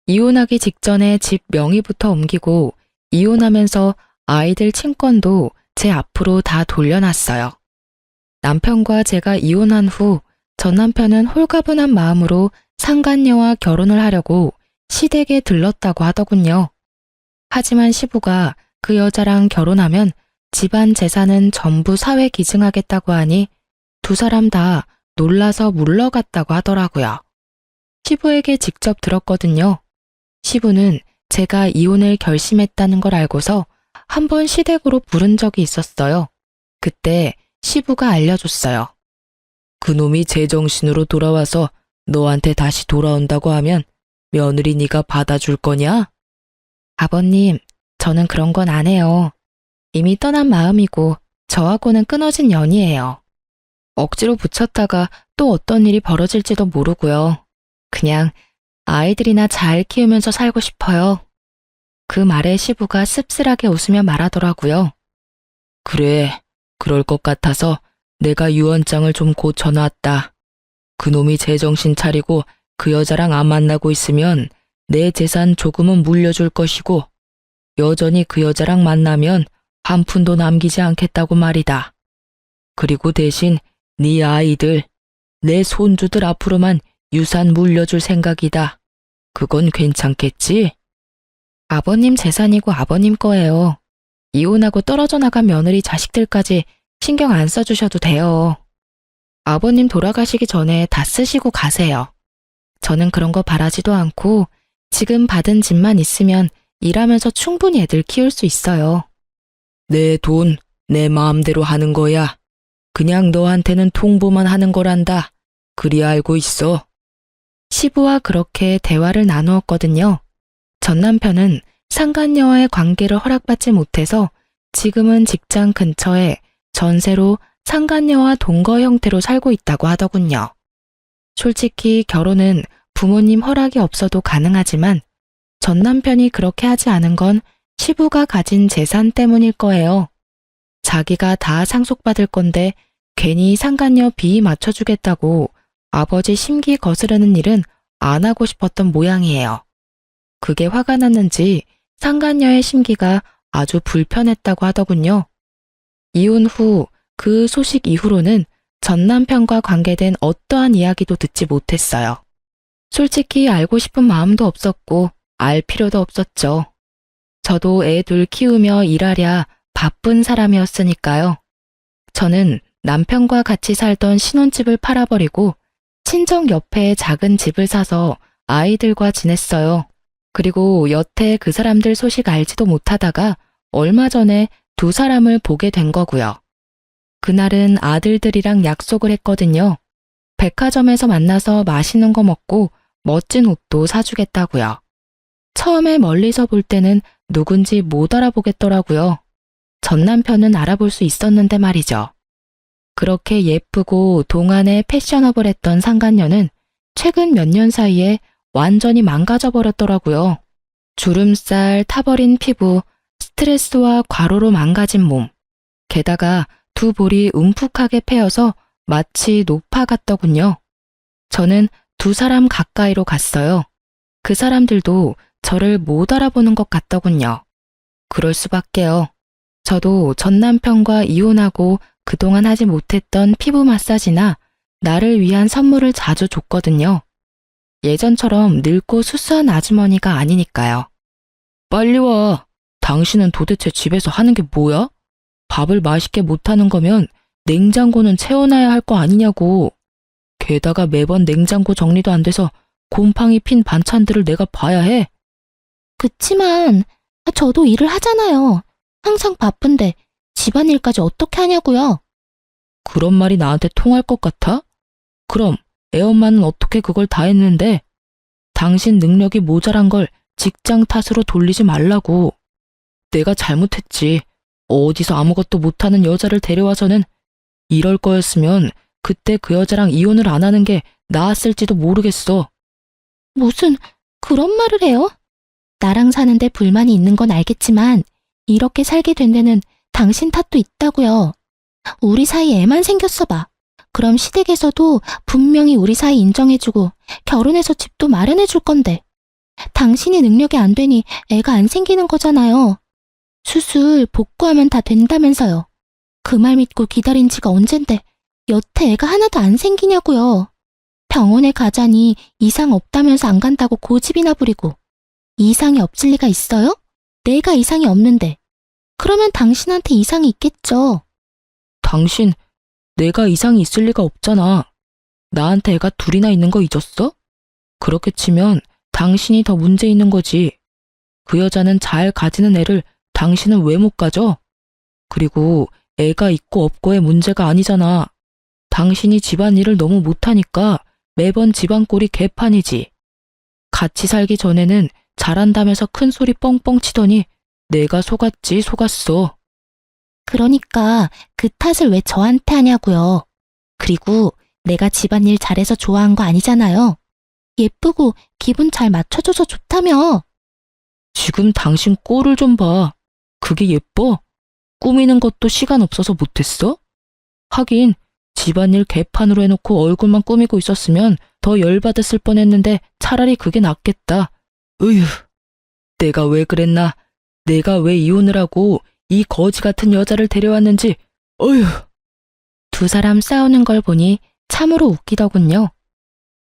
이혼하기 직전에 집 명의부터 옮기고 이혼하면서 아이들 친권도 제 앞으로 다 돌려놨어요. 남편과 제가 이혼한 후 전 남편은 홀가분한 마음으로 상간녀와 결혼을 하려고 시댁에 들렀다고 하더군요. 하지만 시부가 그 여자랑 결혼하면 집안 재산은 전부 사회 기증하겠다고 하니 두 사람 다 놀라서 물러갔다고 하더라고요. 시부에게 직접 들었거든요. 시부는 제가 이혼을 결심했다는 걸 알고서 한 번 시댁으로 부른 적이 있었어요. 그때 시부가 알려줬어요. 그놈이 제정신으로 돌아와서 너한테 다시 돌아온다고 하면 며느리 네가 받아줄 거냐? 아버님, 저는 그런 건 안 해요. 이미 떠난 마음이고 저하고는 끊어진 연이에요. 억지로 붙였다가 또 어떤 일이 벌어질지도 모르고요. 그냥 아이들이나 잘 키우면서 살고 싶어요. 그 말에 시부가 씁쓸하게 웃으며 말하더라고요. 그래, 그럴 것 같아서 내가 유언장을 좀 고쳐놨다. 그놈이 제정신 차리고 그 여자랑 안 만나고 있으면 내 재산 조금은 물려줄 것이고 여전히 그 여자랑 만나면 한 푼도 남기지 않겠다고 말이다. 그리고 대신 네 아이들, 내 손주들 앞으로만 유산 물려줄 생각이다. 그건 괜찮겠지? 아버님 재산이고 아버님 거예요. 이혼하고 떨어져 나간 며느리 자식들까지 신경 안 써주셔도 돼요. 아버님 돌아가시기 전에 다 쓰시고 가세요. 저는 그런 거 바라지도 않고 지금 받은 집만 있으면 일하면서 충분히 애들 키울 수 있어요. 내 돈, 내 마음대로 하는 거야. 그냥 너한테는 통보만 하는 거란다. 그리 알고 있어. 시부와 그렇게 대화를 나누었거든요. 전 남편은 상간녀와의 관계를 허락받지 못해서 지금은 직장 근처에 전세로 상간녀와 동거 형태로 살고 있다고 하더군요. 솔직히 결혼은 부모님 허락이 없어도 가능하지만 전 남편이 그렇게 하지 않은 건 시부가 가진 재산 때문일 거예요. 자기가 다 상속받을 건데 괜히 상간녀 비위 맞춰주겠다고 아버지 심기 거스르는 일은 안 하고 싶었던 모양이에요. 그게 화가 났는지 상간녀의 심기가 아주 불편했다고 하더군요. 이혼 후 그 소식 이후로는 전 남편과 관계된 어떠한 이야기도 듣지 못했어요. 솔직히 알고 싶은 마음도 없었고 알 필요도 없었죠. 저도 애 둘 키우며 일하랴 바쁜 사람이었으니까요. 저는 남편과 같이 살던 신혼집을 팔아버리고 친정 옆에 작은 집을 사서 아이들과 지냈어요. 그리고 여태 그 사람들 소식 알지도 못하다가 얼마 전에 두 사람을 보게 된 거고요. 그날은 아들들이랑 약속을 했거든요. 백화점에서 만나서 맛있는 거 먹고 멋진 옷도 사주겠다고요. 처음에 멀리서 볼 때는 누군지 못 알아보겠더라고요. 전 남편은 알아볼 수 있었는데 말이죠. 그렇게 예쁘고 동안에 패셔너블했던 상간녀는 최근 몇 년 사이에 완전히 망가져 버렸더라고요. 주름살, 타버린 피부, 스트레스와 과로로 망가진 몸. 게다가 두 볼이 움푹하게 패여서 마치 노파 같더군요. 저는 두 사람 가까이로 갔어요. 그 사람들도 저를 못 알아보는 것 같더군요. 그럴 수밖에요. 저도 전 남편과 이혼하고 그동안 하지 못했던 피부 마사지나 나를 위한 선물을 자주 줬거든요. 예전처럼 늙고 수수한 아주머니가 아니니까요. 빨리 와. 당신은 도대체 집에서 하는 게 뭐야? 밥을 맛있게 못하는 거면 냉장고는 채워놔야 할 거 아니냐고. 게다가 매번 냉장고 정리도 안 돼서 곰팡이 핀 반찬들을 내가 봐야 해. 그치만 저도 일을 하잖아요. 항상 바쁜데 집안일까지 어떻게 하냐고요. 그런 말이 나한테 통할 것 같아? 그럼 애엄마는 어떻게 그걸 다 했는데? 당신 능력이 모자란 걸 직장 탓으로 돌리지 말라고. 내가 잘못했지. 어디서 아무것도 못하는 여자를 데려와서는 이럴 거였으면 그때 그 여자랑 이혼을 안 하는 게 나았을지도 모르겠어. 무슨 그런 말을 해요? 나랑 사는데 불만이 있는 건 알겠지만 이렇게 살게 된 데는 당신 탓도 있다고요. 우리 사이에 애만 생겼어 봐. 그럼 시댁에서도 분명히 우리 사이 인정해주고 결혼해서 집도 마련해줄 건데 당신이 능력이 안 되니 애가 안 생기는 거잖아요. 수술 복구하면 다 된다면서요. 그 말 믿고 기다린 지가 언젠데 여태 애가 하나도 안 생기냐고요. 병원에 가자니 이상 없다면서 안 간다고 고집이나 부리고 이상이 없을 리가 있어요? 내가 이상이 없는데 그러면 당신한테 이상이 있겠죠. 당신, 내가 이상이 있을 리가 없잖아. 나한테 애가 둘이나 있는 거 잊었어? 그렇게 치면 당신이 더 문제 있는 거지. 그 여자는 잘 가지는 애를 당신은 왜 못 가져? 그리고 애가 있고 없고의 문제가 아니잖아. 당신이 집안일을 너무 못하니까 매번 집안꼴이 개판이지. 같이 살기 전에는 잘한다면서 큰 소리 뻥뻥 치더니 내가 속았어. 그러니까 그 탓을 왜 저한테 하냐고요. 그리고 내가 집안일 잘해서 좋아한 거 아니잖아요. 예쁘고 기분 잘 맞춰줘서 좋다며. 지금 당신 꼴을 좀 봐. 그게 예뻐? 꾸미는 것도 시간 없어서 못했어? 하긴 집안일 개판으로 해놓고 얼굴만 꾸미고 있었으면 더 열받았을 뻔했는데 차라리 그게 낫겠다. 으휴, 내가 왜 그랬나? 내가 왜 이혼을 하고 이 거지 같은 여자를 데려왔는지. 어휴. 두 사람 싸우는 걸 보니 참으로 웃기더군요.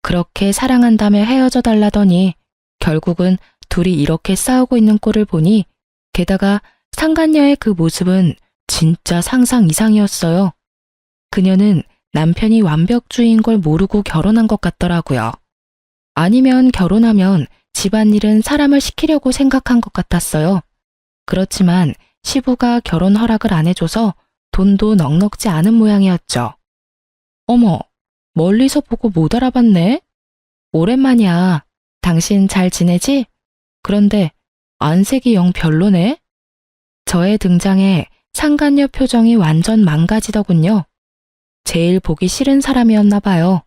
그렇게 사랑한다며 헤어져 달라더니 결국은 둘이 이렇게 싸우고 있는 꼴을 보니 게다가 상간녀의 그 모습은 진짜 상상 이상이었어요. 그녀는 남편이 완벽주의인 걸 모르고 결혼한 것 같더라고요. 아니면 결혼하면 집안일은 사람을 시키려고 생각한 것 같았어요. 그렇지만 시부가 결혼 허락을 안 해줘서 돈도 넉넉지 않은 모양이었죠. 어머, 멀리서 보고 못 알아봤네? 오랜만이야. 당신 잘 지내지? 그런데 안색이 영 별로네? 저의 등장에 상간녀 표정이 완전 망가지더군요. 제일 보기 싫은 사람이었나 봐요.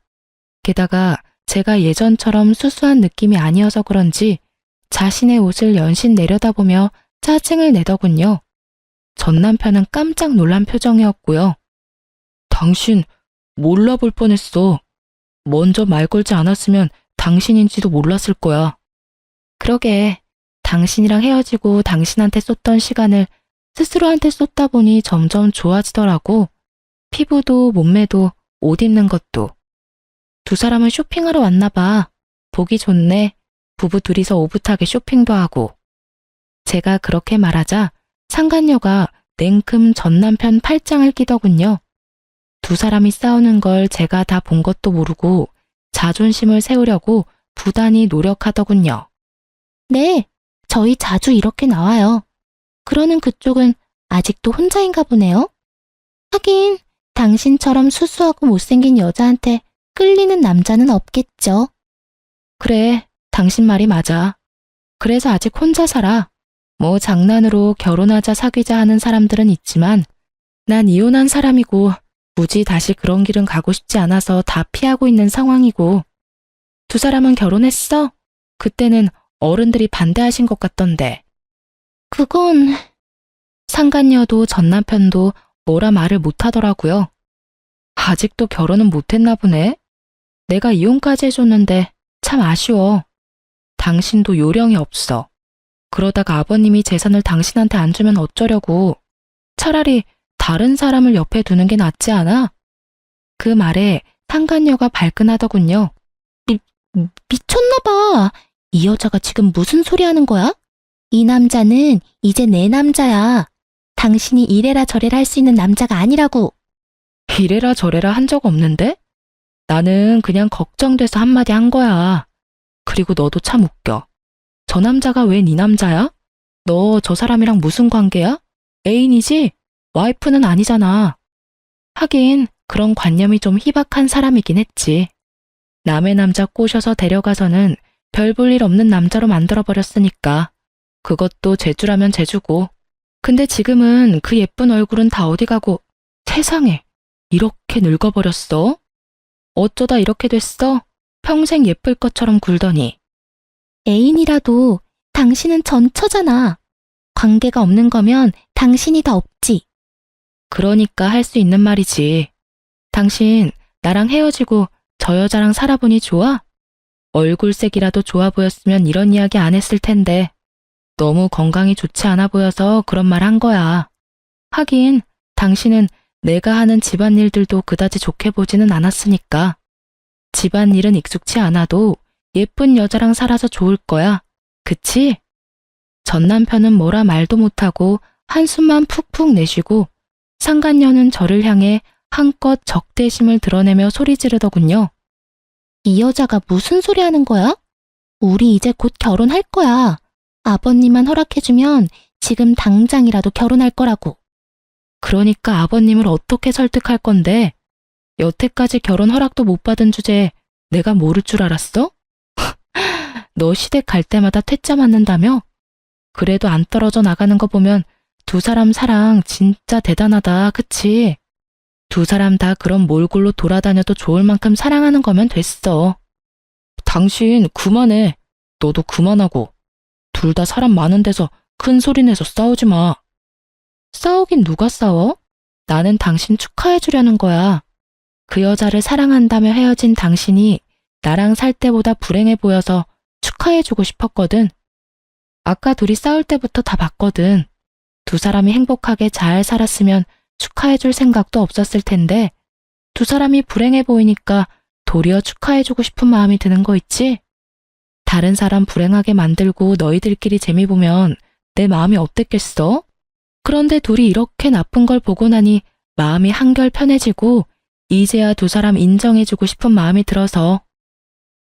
게다가 제가 예전처럼 수수한 느낌이 아니어서 그런지 자신의 옷을 연신 내려다보며 짜증을 내더군요. 전 남편은 깜짝 놀란 표정이었고요. 당신 몰라볼 뻔했어. 먼저 말 걸지 않았으면 당신인지도 몰랐을 거야. 그러게, 당신이랑 헤어지고 당신한테 쏟던 시간을 스스로한테 쏟다 보니 점점 좋아지더라고. 피부도 몸매도 옷 입는 것도. 두 사람은 쇼핑하러 왔나 봐. 보기 좋네. 부부 둘이서 오붓하게 쇼핑도 하고. 제가 그렇게 말하자 상간녀가 냉큼 전 남편 팔짱을 끼더군요. 두 사람이 싸우는 걸 제가 다 본 것도 모르고 자존심을 세우려고 부단히 노력하더군요. 네, 저희 자주 이렇게 나와요. 그러는 그쪽은 아직도 혼자인가 보네요. 하긴 당신처럼 수수하고 못생긴 여자한테 끌리는 남자는 없겠죠. 그래, 당신 말이 맞아. 그래서 아직 혼자 살아. 뭐 장난으로 결혼하자 사귀자 하는 사람들은 있지만 난 이혼한 사람이고 굳이 다시 그런 길은 가고 싶지 않아서 다 피하고 있는 상황이고. 두 사람은 결혼했어? 그때는 어른들이 반대하신 것 같던데. 그건... 상간녀도 전 남편도 뭐라 말을 못하더라고요. 아직도 결혼은 못했나 보네. 내가 이혼까지 해줬는데 참 아쉬워. 당신도 요령이 없어. 그러다가 아버님이 재산을 당신한테 안 주면 어쩌려고. 차라리 다른 사람을 옆에 두는 게 낫지 않아? 그 말에 상간녀가 발끈하더군요. 미쳤나 봐. 이 여자가 지금 무슨 소리 하는 거야? 이 남자는 이제 내 남자야. 당신이 이래라 저래라 할 수 있는 남자가 아니라고. 이래라 저래라 한 적 없는데? 나는 그냥 걱정돼서 한마디 한 거야. 그리고 너도 참 웃겨. 저 남자가 왜 네 남자야? 너 저 사람이랑 무슨 관계야? 애인이지? 와이프는 아니잖아. 하긴 그런 관념이 좀 희박한 사람이긴 했지. 남의 남자 꼬셔서 데려가서는 별 볼 일 없는 남자로 만들어버렸으니까. 그것도 재주라면 재주고. 근데 지금은 그 예쁜 얼굴은 다 어디 가고, 세상에, 이렇게 늙어버렸어? 어쩌다 이렇게 됐어? 평생 예쁠 것처럼 굴더니. 애인이라도 당신은 전처잖아. 관계가 없는 거면 당신이 다 없지. 그러니까 할 수 있는 말이지. 당신 나랑 헤어지고 저 여자랑 살아보니 좋아? 얼굴색이라도 좋아 보였으면 이런 이야기 안 했을 텐데. 너무 건강이 좋지 않아 보여서 그런 말 한 거야. 하긴 당신은 내가 하는 집안일들도 그다지 좋게 보지는 않았으니까. 집안일은 익숙치 않아도 예쁜 여자랑 살아서 좋을 거야. 그치? 전 남편은 뭐라 말도 못하고 한숨만 푹푹 내쉬고 상간녀는 저를 향해 한껏 적대심을 드러내며 소리 지르더군요. 이 여자가 무슨 소리 하는 거야? 우리 이제 곧 결혼할 거야. 아버님만 허락해주면 지금 당장이라도 결혼할 거라고. 그러니까 아버님을 어떻게 설득할 건데? 여태까지 결혼 허락도 못 받은 주제에 내가 모를 줄 알았어? 너 시댁 갈 때마다 퇴짜 맞는다며? 그래도 안 떨어져 나가는 거 보면 두 사람 사랑 진짜 대단하다, 그치? 두 사람 다 그런 몰골로 돌아다녀도 좋을 만큼 사랑하는 거면 됐어. 당신 그만해. 너도 그만하고. 둘 다 사람 많은 데서 큰 소리 내서 싸우지 마. 싸우긴 누가 싸워? 나는 당신 축하해 주려는 거야. 그 여자를 사랑한다며 헤어진 당신이 나랑 살 때보다 불행해 보여서 축하해 주고 싶었거든. 아까 둘이 싸울 때부터 다 봤거든. 두 사람이 행복하게 잘 살았으면 축하해 줄 생각도 없었을 텐데 두 사람이 불행해 보이니까 도리어 축하해 주고 싶은 마음이 드는 거 있지? 다른 사람 불행하게 만들고 너희들끼리 재미 보면 내 마음이 어땠겠어? 그런데 둘이 이렇게 나쁜 걸 보고 나니 마음이 한결 편해지고 이제야 두 사람 인정해주고 싶은 마음이 들어서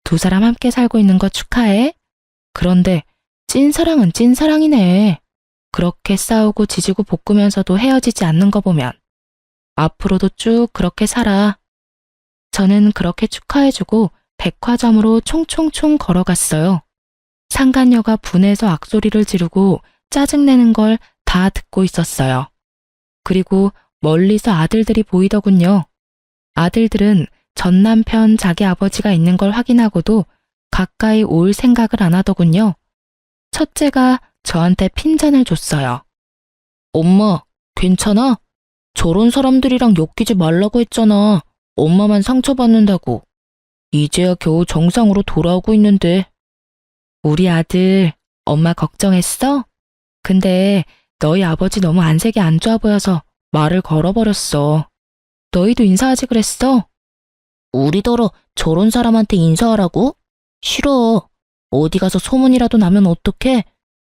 두 사람 함께 살고 있는 거 축하해? 그런데 찐사랑은 찐사랑이네. 그렇게 싸우고 지지고 볶으면서도 헤어지지 않는 거 보면 앞으로도 쭉 그렇게 살아. 저는 그렇게 축하해주고 백화점으로 총총총 걸어갔어요. 상간녀가 분해서 악소리를 지르고 짜증내는 걸 다 듣고 있었어요. 그리고 멀리서 아들들이 보이더군요. 아들들은 전 남편 자기 아버지가 있는 걸 확인하고도 가까이 올 생각을 안 하더군요. 첫째가 저한테 핀잔을 줬어요. 엄마, 괜찮아? 저런 사람들이랑 엮이지 말라고 했잖아. 엄마만 상처받는다고. 이제야 겨우 정상으로 돌아오고 있는데. 우리 아들, 엄마 걱정했어? 근데 너희 아버지 너무 안색이 안 좋아 보여서 말을 걸어버렸어. 너희도 인사하지 그랬어? 우리더러 저런 사람한테 인사하라고? 싫어. 어디 가서 소문이라도 나면 어떡해?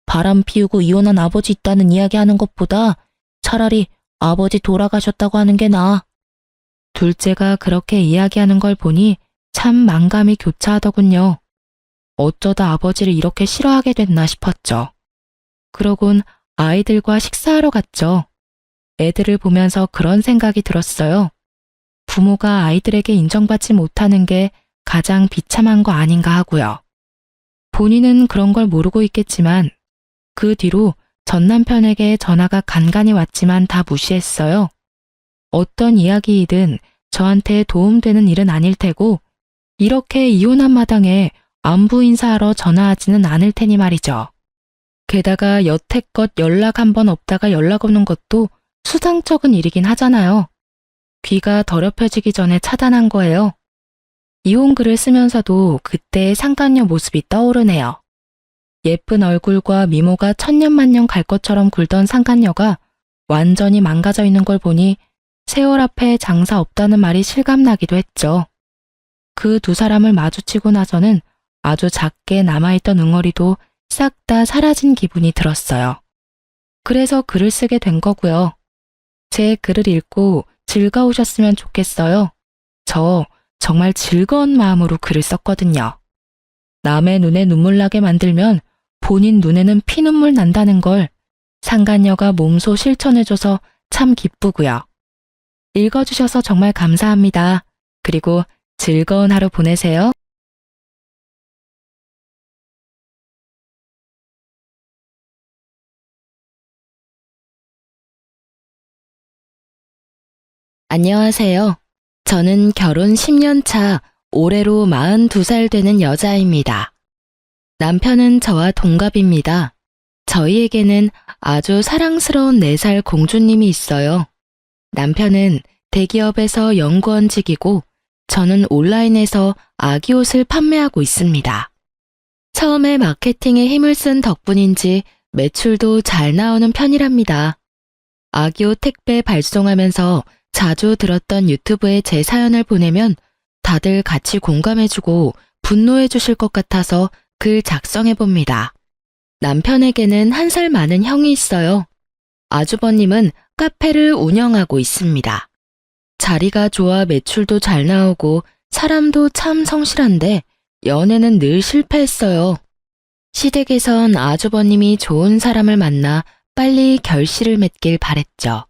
바람 피우고 이혼한 아버지 있다는 이야기 하는 것보다 차라리 아버지 돌아가셨다고 하는 게 나아. 둘째가 그렇게 이야기하는 걸 보니 참 만감이 교차하더군요. 어쩌다 아버지를 이렇게 싫어하게 됐나 싶었죠. 그러곤 아이들과 식사하러 갔죠. 애들을 보면서 그런 생각이 들었어요. 부모가 아이들에게 인정받지 못하는 게 가장 비참한 거 아닌가 하고요. 본인은 그런 걸 모르고 있겠지만 그 뒤로 전 남편에게 전화가 간간히 왔지만 다 무시했어요. 어떤 이야기이든 저한테 도움되는 일은 아닐 테고 이렇게 이혼한 마당에 안부 인사하러 전화하지는 않을 테니 말이죠. 게다가 여태껏 연락 한 번 없다가 연락 오는 것도 수상쩍은 일이긴 하잖아요. 귀가 더럽혀지기 전에 차단한 거예요. 이혼 글을 쓰면서도 그때의 상간녀 모습이 떠오르네요. 예쁜 얼굴과 미모가 천년만년 갈 것처럼 굴던 상간녀가 완전히 망가져 있는 걸 보니 세월 앞에 장사 없다는 말이 실감나기도 했죠. 그 두 사람을 마주치고 나서는 아주 작게 남아있던 응어리도 싹 다 사라진 기분이 들었어요. 그래서 글을 쓰게 된 거고요. 제 글을 읽고 즐거우셨으면 좋겠어요. 저 정말 즐거운 마음으로 글을 썼거든요. 남의 눈에 눈물 나게 만들면 본인 눈에는 피눈물 난다는 걸 상간녀가 몸소 실천해줘서 참 기쁘고요. 읽어주셔서 정말 감사합니다. 그리고 즐거운 하루 보내세요. 안녕하세요. 저는 결혼 10년 차 올해로 42살 되는 여자입니다. 남편은 저와 동갑입니다. 저희에게는 아주 사랑스러운 4살 공주님이 있어요. 남편은 대기업에서 연구원직이고 저는 온라인에서 아기 옷을 판매하고 있습니다. 처음에 마케팅에 힘을 쓴 덕분인지 매출도 잘 나오는 편이랍니다. 아기 옷 택배 발송하면서 자주 들었던 유튜브에 제 사연을 보내면 다들 같이 공감해주고 분노해 주실 것 같아서 글 작성해봅니다. 남편에게는 1살 많은 형이 있어요. 아주버님은 카페를 운영하고 있습니다. 자리가 좋아 매출도 잘 나오고 사람도 참 성실한데 연애는 늘 실패했어요. 시댁에선 아주버님이 좋은 사람을 만나 빨리 결실을 맺길 바랬죠.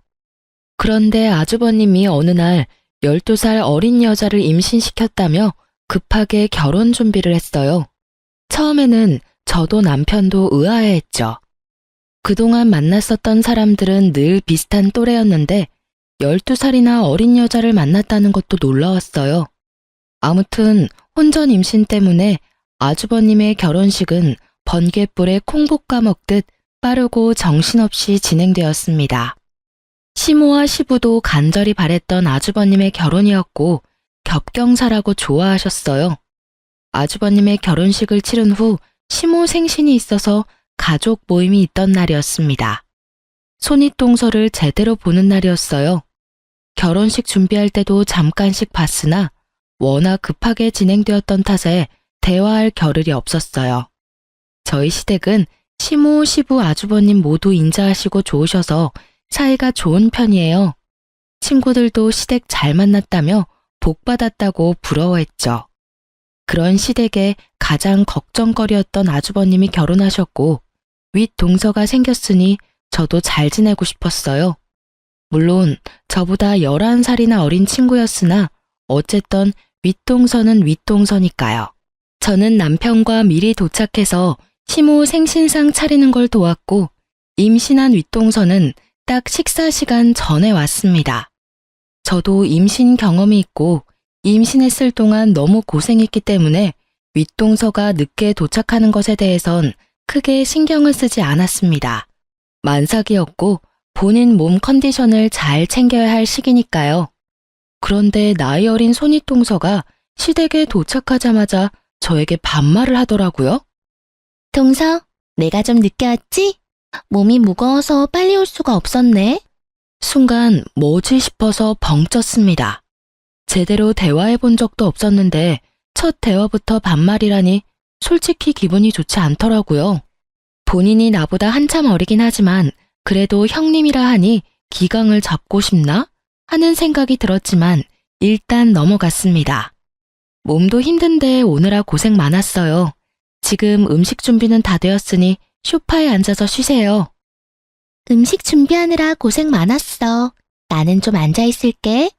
그런데 아주버님이 어느 날 12살 어린 여자를 임신시켰다며 급하게 결혼 준비를 했어요. 처음에는 저도 남편도 의아해했죠. 그동안 만났었던 사람들은 늘 비슷한 또래였는데 12살이나 어린 여자를 만났다는 것도 놀라웠어요. 아무튼 혼전 임신 때문에 아주버님의 결혼식은 번갯불에 콩 볶아 먹듯 빠르고 정신없이 진행되었습니다. 시모와 시부도 간절히 바랬던 아주버님의 결혼이었고 겹경사라고 좋아하셨어요. 아주버님의 결혼식을 치른 후 시모 생신이 있어서 가족 모임이 있던 날이었습니다. 손윗동서를 제대로 보는 날이었어요. 결혼식 준비할 때도 잠깐씩 봤으나 워낙 급하게 진행되었던 탓에 대화할 겨를이 없었어요. 저희 시댁은 시모, 시부, 아주버님 모두 인자하시고 좋으셔서 사이가 좋은 편이에요. 친구들도 시댁 잘 만났다며 복 받았다고 부러워했죠. 그런 시댁에 가장 걱정거리였던 아주버님이 결혼하셨고 윗동서가 생겼으니 저도 잘 지내고 싶었어요. 물론 저보다 11살이나 어린 친구였으나 어쨌든 윗동서는 윗동서니까요. 저는 남편과 미리 도착해서 시모 생신상 차리는 걸 도왔고 임신한 윗동서는 딱 식사 시간 전에 왔습니다. 저도 임신 경험이 있고 임신했을 동안 너무 고생했기 때문에 윗동서가 늦게 도착하는 것에 대해선 크게 신경을 쓰지 않았습니다. 만삭이었고 본인 몸 컨디션을 잘 챙겨야 할 시기니까요. 그런데 나이 어린 손윗동서가 시댁에 도착하자마자 저에게 반말을 하더라고요. 동서, 내가 좀 늦게 왔지? 몸이 무거워서 빨리 올 수가 없었네. 순간 뭐지 싶어서 벙 쪘습니다. 제대로 대화해 본 적도 없었는데 첫 대화부터 반말이라니 솔직히 기분이 좋지 않더라고요. 본인이 나보다 한참 어리긴 하지만 그래도 형님이라 하니 기강을 잡고 싶나? 하는 생각이 들었지만 일단 넘어갔습니다. 몸도 힘든데 오느라 고생 많았어요. 지금 음식 준비는 다 되었으니 소파에 앉아서 쉬세요. 음식 준비하느라 고생 많았어. 나는 좀 앉아 있을게.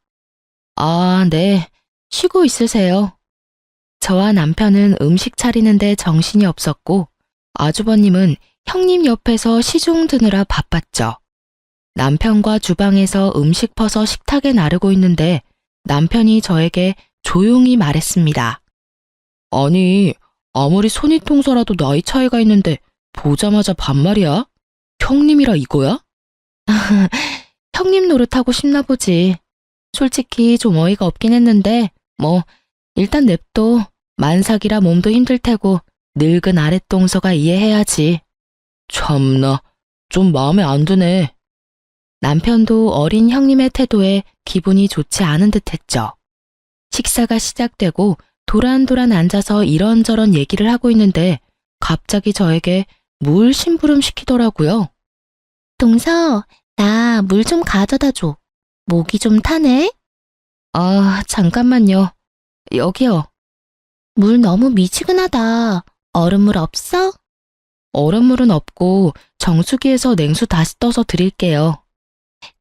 아, 네. 쉬고 있으세요. 저와 남편은 음식 차리는데 정신이 없었고 아주버님은 형님 옆에서 시중 드느라 바빴죠. 남편과 주방에서 음식 퍼서 식탁에 나르고 있는데 남편이 저에게 조용히 말했습니다. 아니, 아무리 손윗동서라도 나이 차이가 있는데 보자마자 반말이야? 형님이라 이거야? 형님 노릇하고 싶나 보지. 솔직히 좀 어이가 없긴 했는데 뭐 일단 냅둬. 만삭이라 몸도 힘들 테고 늙은 아랫동서가 이해해야지. 참나, 좀 마음에 안 드네. 남편도 어린 형님의 태도에 기분이 좋지 않은 듯 했죠. 식사가 시작되고 도란도란 앉아서 이런저런 얘기를 하고 있는데 갑자기 저에게 물 심부름 시키더라고요. 동서, 나 물 좀 가져다 줘. 목이 좀 타네? 아, 잠깐만요. 여기요. 물 너무 미지근하다. 얼음물 없어? 얼음물은 없고 정수기에서 냉수 다시 떠서 드릴게요.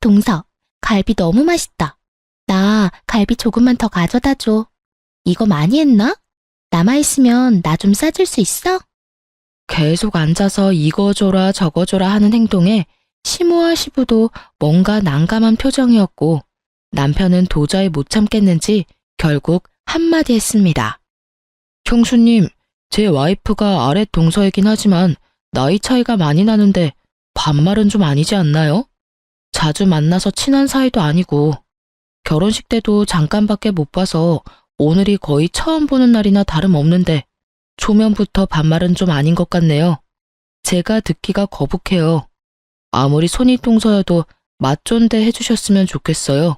동서, 갈비 너무 맛있다. 나 갈비 조금만 더 가져다 줘. 이거 많이 했나? 남아있으면 나 좀 싸줄 수 있어? 계속 앉아서 이거 줘라 저거 줘라 하는 행동에 시모와 시부도 뭔가 난감한 표정이었고 남편은 도저히 못 참겠는지 결국 한마디 했습니다. 형수님, 제 와이프가 아랫 동서이긴 하지만 나이 차이가 많이 나는데 반말은 좀 아니지 않나요? 자주 만나서 친한 사이도 아니고 결혼식 때도 잠깐밖에 못 봐서 오늘이 거의 처음 보는 날이나 다름없는데 초면부터 반말은 좀 아닌 것 같네요. 제가 듣기가 거북해요. 아무리 손이 동서여도 맞존대 해주셨으면 좋겠어요.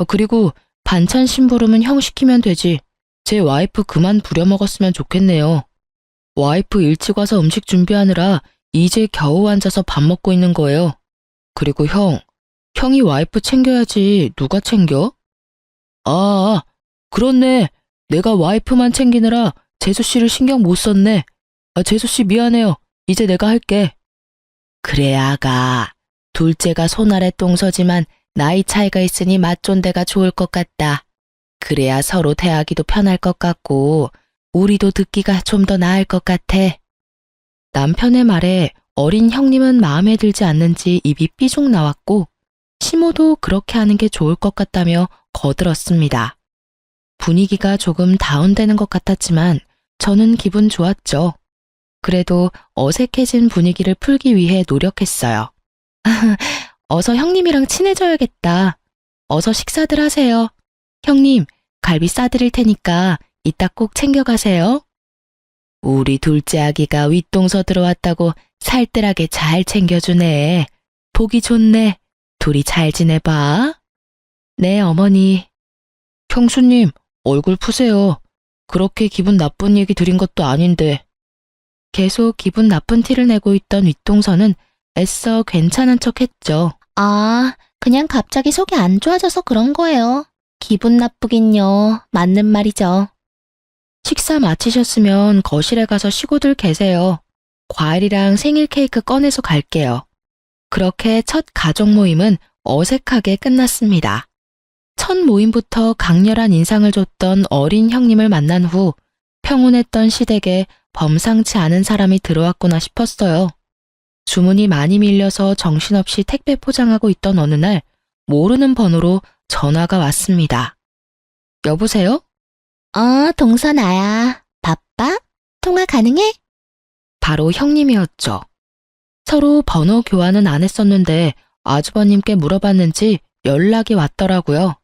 그리고 반찬 심부름은 형 시키면 되지. 제 와이프 그만 부려먹었으면 좋겠네요. 와이프 일찍 와서 음식 준비하느라 이제 겨우 앉아서 밥 먹고 있는 거예요. 그리고 형이 와이프 챙겨야지 누가 챙겨? 아, 그렇네. 내가 와이프만 챙기느라 재수씨를 신경 못 썼네. 재수씨 미안해요. 이제 내가 할게. 그래 아가. 둘째가 손아래 똥서지만 나이 차이가 있으니 맞존대가 좋을 것 같다. 그래야 서로 대하기도 편할 것 같고 우리도 듣기가 좀 더 나을 것 같아. 남편의 말에 어린 형님은 마음에 들지 않는지 입이 삐죽 나왔고 시모도 그렇게 하는 게 좋을 것 같다며 거들었습니다. 분위기가 조금 다운되는 것 같았지만 저는 기분 좋았죠. 그래도 어색해진 분위기를 풀기 위해 노력했어요. 어서 형님이랑 친해져야겠다. 어서 식사들 하세요. 형님, 갈비 싸드릴 테니까 이따 꼭 챙겨가세요. 우리 둘째 아기가 윗동서 들어왔다고 살뜰하게 잘 챙겨주네. 보기 좋네. 둘이 잘 지내봐. 네, 어머니. 형수님, 얼굴 푸세요. 그렇게 기분 나쁜 얘기 드린 것도 아닌데. 계속 기분 나쁜 티를 내고 있던 윗동서는 애써 괜찮은 척 했죠. 아, 그냥 갑자기 속이 안 좋아져서 그런 거예요. 기분 나쁘긴요. 맞는 말이죠. 식사 마치셨으면 거실에 가서 쉬고들 계세요. 과일이랑 생일 케이크 꺼내서 갈게요. 그렇게 첫 가족 모임은 어색하게 끝났습니다. 첫 모임부터 강렬한 인상을 줬던 어린 형님을 만난 후 평온했던 시댁에 범상치 않은 사람이 들어왔구나 싶었어요. 주문이 많이 밀려서 정신없이 택배 포장하고 있던 어느 날 모르는 번호로 전화가 왔습니다. 여보세요? 동서 나야. 바빠? 통화 가능해? 바로 형님이었죠. 서로 번호 교환은 안 했었는데 아주버님께 물어봤는지 연락이 왔더라고요.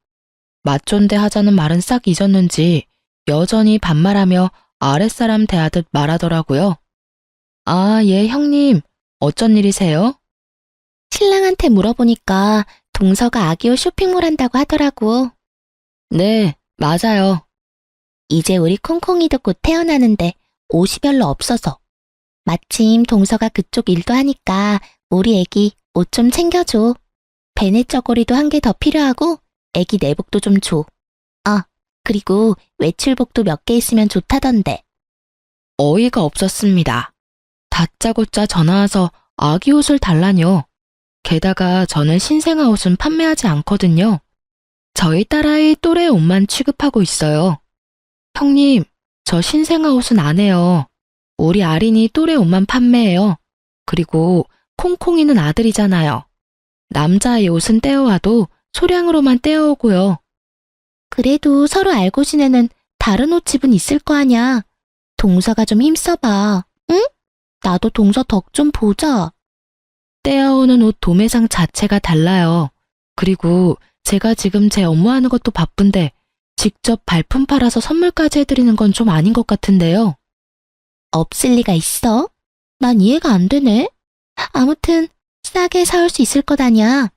맞존대 하자는 말은 싹 잊었는지 여전히 반말하며 아랫사람 대하듯 말하더라고요. 아, 예, 형님. 어쩐 일이세요? 신랑한테 물어보니까 동서가 아기옷 쇼핑몰 한다고 하더라고. 네, 맞아요. 이제 우리 콩콩이도 곧 태어나는데 옷이 별로 없어서. 마침 동서가 그쪽 일도 하니까 우리 애기 옷 좀 챙겨줘. 베네 저고리도 한 개 더 필요하고 애기 내복도 좀 줘. 그리고 외출복도 몇 개 있으면 좋다던데. 어이가 없었습니다. 다짜고짜 전화와서 아기 옷을 달라뇨. 게다가 저는 신생아 옷은 판매하지 않거든요. 저희 딸아이 또래 옷만 취급하고 있어요. 형님, 저 신생아 옷은 안 해요. 우리 아린이 또래 옷만 판매해요. 그리고 콩콩이는 아들이잖아요. 남자아이 옷은 떼어와도 소량으로만 떼어오고요. 그래도 서로 알고 지내는 다른 옷집은 있을 거 아냐. 동서가 좀 힘써봐. 응? 나도 동서 덕 좀 보자. 떼어오는 옷 도매상 자체가 달라요. 그리고 제가 지금 제 업무하는 것도 바쁜데 직접 발품 팔아서 선물까지 해드리는 건 좀 아닌 것 같은데요. 없을 리가 있어? 난 이해가 안 되네. 아무튼 싸게 사올 수 있을 것 아냐.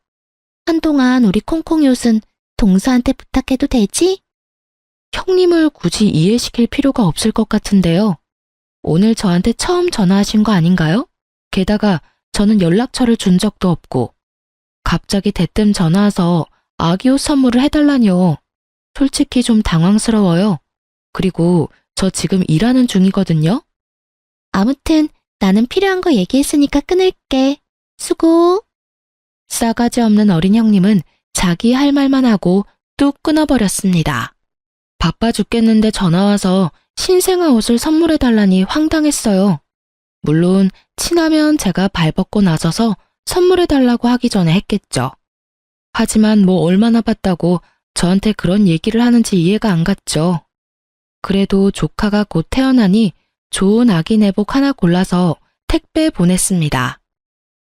한동안 우리 콩콩이 옷은 동서한테 부탁해도 되지? 형님을 굳이 이해시킬 필요가 없을 것 같은데요. 오늘 저한테 처음 전화하신 거 아닌가요? 게다가 저는 연락처를 준 적도 없고. 갑자기 대뜸 전화 와서 아기 옷 선물을 해달라니요. 솔직히 좀 당황스러워요. 그리고 저 지금 일하는 중이거든요. 아무튼 나는 필요한 거 얘기했으니까 끊을게. 수고. 싸가지 없는 어린 형님은 자기 할 말만 하고 뚝 끊어버렸습니다. 바빠 죽겠는데 전화와서 신생아 옷을 선물해달라니 황당했어요. 물론 친하면 제가 발벗고 나서서 선물해달라고 하기 전에 했겠죠. 하지만 뭐 얼마나 봤다고 저한테 그런 얘기를 하는지 이해가 안 갔죠. 그래도 조카가 곧 태어나니 좋은 아기 내복 하나 골라서 택배 보냈습니다.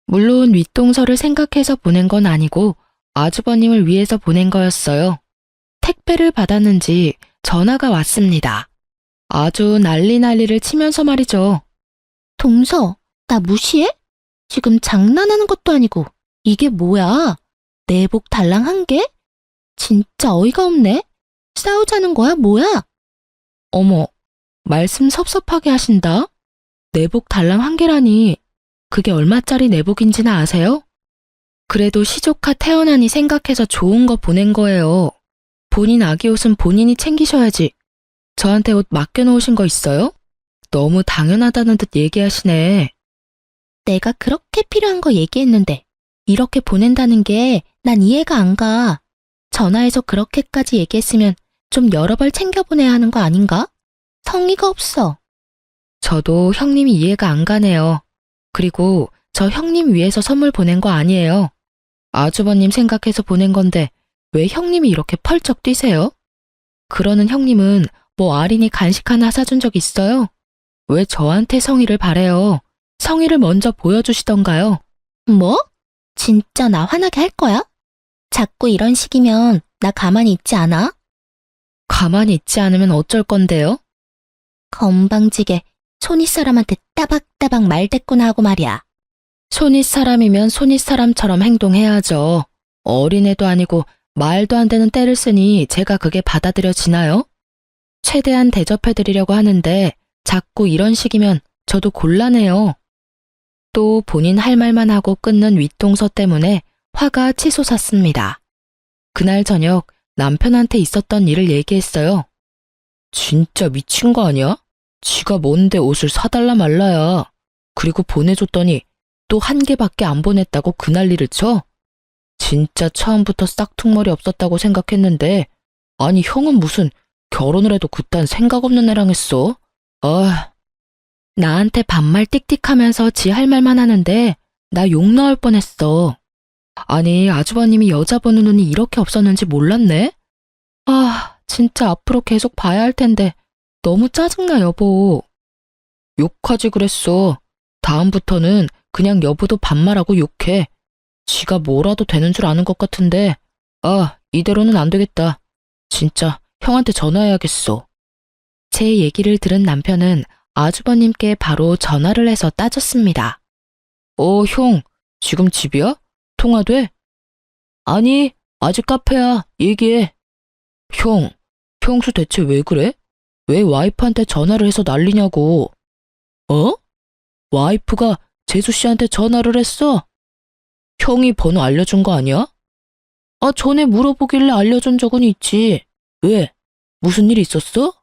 물론 윗동서를 생각해서 보낸 건 아니고 아주버님을 위해서 보낸 거였어요. 택배를 받았는지 전화가 왔습니다. 아주 난리를 치면서 말이죠. 동서, 나 무시해? 지금 장난하는 것도 아니고 이게 뭐야? 내복 달랑 한 개? 진짜 어이가 없네. 싸우자는 거야, 뭐야? 어머, 말씀 섭섭하게 하신다. 내복 달랑 한 개라니 그게 얼마짜리 내복인지는 아세요? 그래도 시조카 태어나니 생각해서 좋은 거 보낸 거예요. 본인 아기 옷은 본인이 챙기셔야지. 저한테 옷 맡겨놓으신 거 있어요? 너무 당연하다는 듯 얘기하시네. 내가 그렇게 필요한 거 얘기했는데 이렇게 보낸다는 게 난 이해가 안 가. 전화해서 그렇게까지 얘기했으면 좀 여러 벌 챙겨보내야 하는 거 아닌가? 성의가 없어. 저도 형님이 이해가 안 가네요. 그리고 저 형님 위해서 선물 보낸 거 아니에요. 아주버님 생각해서 보낸 건데 왜 형님이 이렇게 펄쩍 뛰세요? 그러는 형님은 뭐 아린이 간식 하나 사준 적 있어요? 왜 저한테 성의를 바래요? 성의를 먼저 보여주시던가요? 뭐? 진짜 나 화나게 할 거야? 자꾸 이런 식이면 나 가만히 있지 않아? 가만히 있지 않으면 어쩔 건데요? 건방지게 손윗 사람한테 따박따박 말대꾸나 하고 말이야. 손윗 사람이면 손윗 사람처럼 행동해야죠. 어린애도 아니고 말도 안 되는 때를 쓰니 제가 그게 받아들여지나요? 최대한 대접해드리려고 하는데 자꾸 이런 식이면 저도 곤란해요. 또 본인 할 말만 하고 끊는 윗동서 때문에 화가 치솟았습니다. 그날 저녁 남편한테 있었던 일을 얘기했어요. 진짜 미친 거 아니야? 지가 뭔데 옷을 사달라 말라야. 그리고 보내줬더니 또 한 개밖에 안 보냈다고 그 난리를 쳐? 진짜 처음부터 싹퉁머리 없었다고 생각했는데 아니 형은 무슨 결혼을 해도 그딴 생각 없는 애랑 했어? 아, 나한테 반말 띡띡하면서 지 할 말만 하는데 나 욕 나올 뻔했어. 아니 아주버님이 여자 보는 눈이 이렇게 없었는지 몰랐네? 아, 진짜 앞으로 계속 봐야 할 텐데 너무 짜증나 여보. 욕하지 그랬어. 다음부터는 그냥 여보도 반말하고 욕해. 지가 뭐라도 되는 줄 아는 것 같은데 아, 이대로는 안 되겠다. 진짜 형한테 전화해야겠어. 제 얘기를 들은 남편은 아주버님께 바로 전화를 해서 따졌습니다. 형, 지금 집이야? 통화돼? 아니, 아직 카페야. 얘기해. 형, 평소 대체 왜 그래? 왜 와이프한테 전화를 해서 난리냐고. 어? 와이프가 재수 씨한테 전화를 했어? 형이 번호 알려준 거 아니야? 아, 전에 물어보길래 알려준 적은 있지. 왜? 무슨 일 있었어?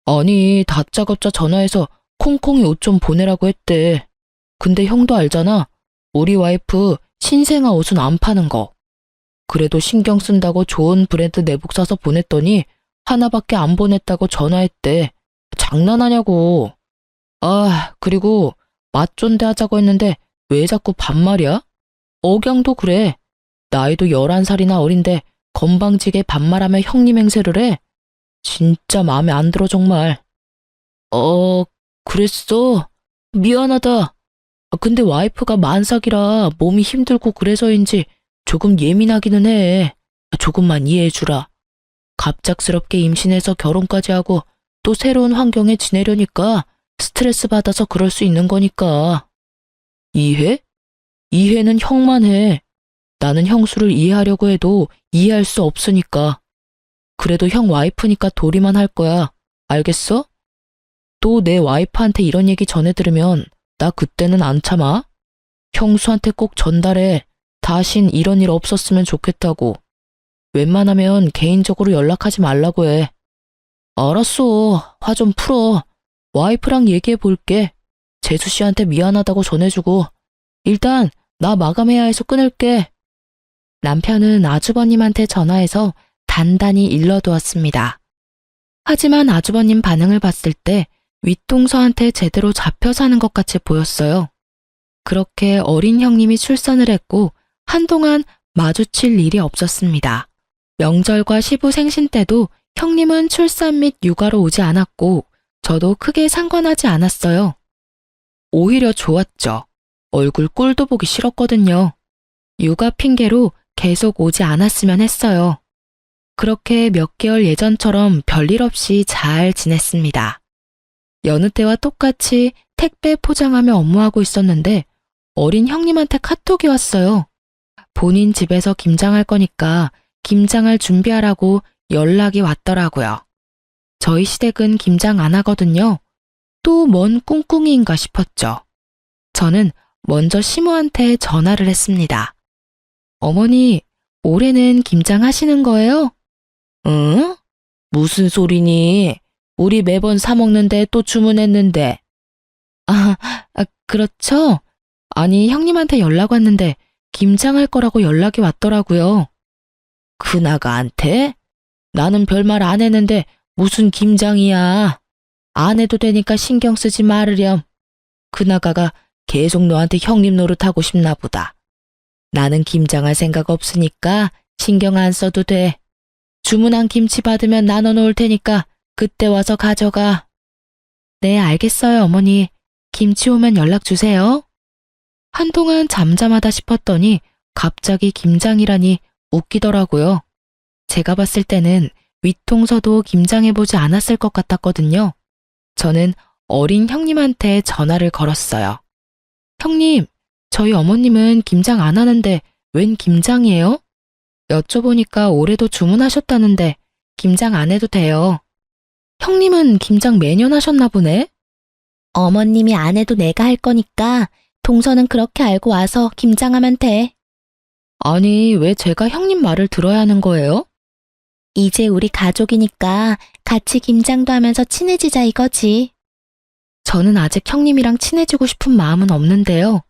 아니, 다짜고짜 전화해서 콩콩이 옷 좀 보내라고 했대. 근데 형도 알잖아. 우리 와이프 신생아 옷은 안 파는 거. 그래도 신경 쓴다고 좋은 브랜드 내복 사서 보냈더니 하나밖에 안 보냈다고 전화했대. 장난하냐고. 아, 그리고 맞존대 하자고 했는데 왜 자꾸 반말이야? 억양도 그래. 나이도 11살이나 어린데 건방지게 반말하며 형님 행세를 해? 진짜 마음에 안 들어 정말. 그랬어? 미안하다. 근데 와이프가 만삭이라 몸이 힘들고 그래서인지 조금 예민하기는 해. 조금만 이해해주라. 갑작스럽게 임신해서 결혼까지 하고 또 새로운 환경에 지내려니까 스트레스 받아서 그럴 수 있는 거니까. 이해? 이해는 형만 해. 나는 형수를 이해하려고 해도 이해할 수 없으니까. 그래도 형 와이프니까 도리만 할 거야. 알겠어? 또 내 와이프한테 이런 얘기 전해 들으면 나 그때는 안 참아. 형수한테 꼭 전달해. 다신 이런 일 없었으면 좋겠다고. 웬만하면 개인적으로 연락하지 말라고 해. 알았어. 화 좀 풀어. 와이프랑 얘기해 볼게. 재수 씨한테 미안하다고 전해주고. 일단 나 마감해야 해서 끊을게. 남편은 아주버님한테 전화해서 단단히 일러두었습니다. 하지만 아주버님 반응을 봤을 때 윗동서한테 제대로 잡혀 사는 것 같이 보였어요. 그렇게 어린 형님이 출산을 했고 한동안 마주칠 일이 없었습니다. 명절과 시부 생신 때도 형님은 출산 및 육아로 오지 않았고 저도 크게 상관하지 않았어요. 오히려 좋았죠. 얼굴 꼴도 보기 싫었거든요. 육아 핑계로 계속 오지 않았으면 했어요. 그렇게 몇 개월 예전처럼 별일 없이 잘 지냈습니다. 여느 때와 똑같이 택배 포장하며 업무하고 있었는데 어린 형님한테 카톡이 왔어요. 본인 집에서 김장할 거니까 김장할 준비하라고 연락이 왔더라고요. 저희 시댁은 김장 안 하거든요. 또 뭔 꿍꿍이인가 싶었죠. 저는 먼저 시모한테 전화를 했습니다. 어머니, 올해는 김장하시는 거예요? 응? 무슨 소리니? 우리 매번 사 먹는데 또 주문했는데. 그렇죠? 아니, 형님한테 연락 왔는데 김장할 거라고 연락이 왔더라고요. 그나가한테? 나는 별말 안 했는데 무슨 김장이야. 안 해도 되니까 신경 쓰지 말으렴. 그나가가 계속 너한테 형님 노릇하고 싶나 보다. 나는 김장할 생각 없으니까 신경 안 써도 돼. 주문한 김치 받으면 나눠 놓을 테니까 그때 와서 가져가. 네, 알겠어요, 어머니. 김치 오면 연락 주세요. 한동안 잠잠하다 싶었더니 갑자기 김장이라니 웃기더라고요. 제가 봤을 때는 윗동서도 김장해보지 않았을 것 같았거든요. 저는 어린 형님한테 전화를 걸었어요. 형님, 저희 어머님은 김장 안 하는데 웬 김장이에요? 여쭤보니까 올해도 주문하셨다는데 김장 안 해도 돼요. 형님은 김장 매년 하셨나 보네? 어머님이 안 해도 내가 할 거니까 동서는 그렇게 알고 와서 김장하면 돼. 아니, 왜 제가 형님 말을 들어야 하는 거예요? 이제 우리 가족이니까 같이 김장도 하면서 친해지자 이거지. 저는 아직 형님이랑 친해지고 싶은 마음은 없는데요.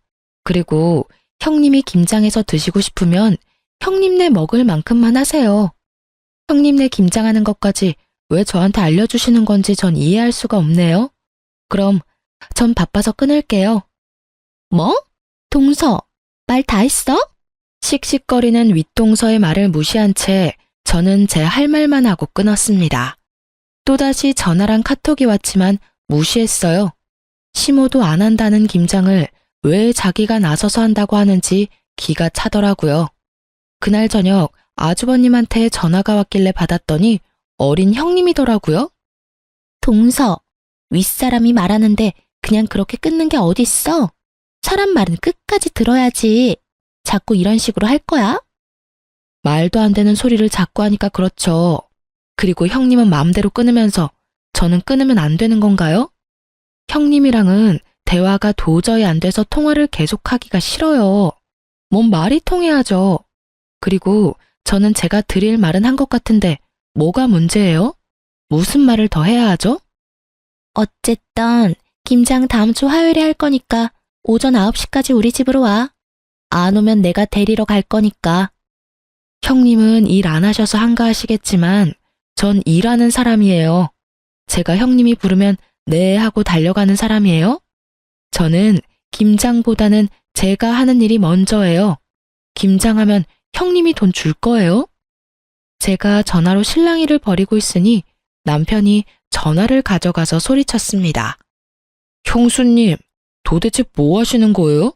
그리고 형님이 김장해서 드시고 싶으면 형님네 먹을 만큼만 하세요. 형님네 김장하는 것까지 왜 저한테 알려주시는 건지 전 이해할 수가 없네요. 그럼 전 바빠서 끊을게요. 뭐? 동서, 말 다 했어? 씩씩거리는 윗동서의 말을 무시한 채 저는 제 할 말만 하고 끊었습니다. 또다시 전화랑 카톡이 왔지만 무시했어요. 시모도 안 한다는 김장을 왜 자기가 나서서 한다고 하는지 기가 차더라고요. 그날 저녁 아주버님한테 전화가 왔길래 받았더니 어린 형님이더라고요. 동서, 윗사람이 말하는데 그냥 그렇게 끊는 게 어딨어? 사람 말은 끝까지 들어야지. 자꾸 이런 식으로 할 거야? 말도 안 되는 소리를 자꾸 하니까 그렇죠. 그리고 형님은 마음대로 끊으면서 저는 끊으면 안 되는 건가요? 형님이랑은 대화가 도저히 안 돼서 통화를 계속하기가 싫어요. 뭔 말이 통해야죠. 그리고 저는 제가 드릴 말은 한 것 같은데 뭐가 문제예요? 무슨 말을 더 해야 하죠? 어쨌든 김장 다음 주 화요일에 할 거니까 오전 9시까지 우리 집으로 와. 안 오면 내가 데리러 갈 거니까. 형님은 일 안 하셔서 한가하시겠지만 전 일하는 사람이에요. 제가 형님이 부르면 네 하고 달려가는 사람이에요. 저는 김장보다는 제가 하는 일이 먼저예요. 김장하면 형님이 돈 줄 거예요? 제가 전화로 실랑이를 벌이고 있으니 남편이 전화를 가져가서 소리쳤습니다. 형수님, 도대체 뭐 하시는 거예요?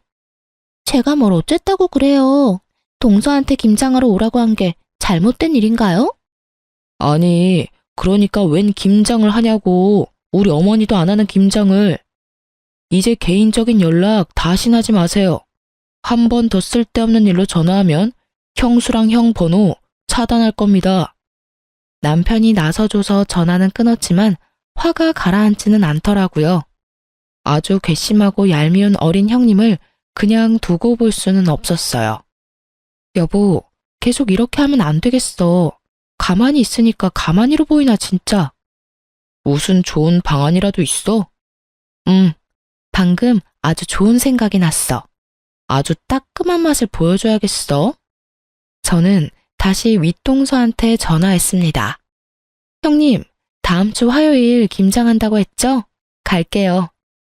제가 뭘 어쨌다고 그래요. 동서한테 김장하러 오라고 한 게 잘못된 일인가요? 아니, 그러니까 웬 김장을 하냐고. 우리 어머니도 안 하는 김장을. 이제 개인적인 연락 다신 하지 마세요. 한 번 더 쓸데없는 일로 전화하면 형수랑 형 번호 차단할 겁니다. 남편이 나서줘서 전화는 끊었지만 화가 가라앉지는 않더라고요. 아주 괘씸하고 얄미운 어린 형님을 그냥 두고 볼 수는 없었어요. 여보, 계속 이렇게 하면 안 되겠어. 가만히 있으니까 가만히로 보이나 진짜. 무슨 좋은 방안이라도 있어? 방금 아주 좋은 생각이 났어. 아주 따끔한 맛을 보여줘야겠어. 저는 다시 윗동서한테 전화했습니다. 형님, 다음 주 화요일 김장한다고 했죠? 갈게요.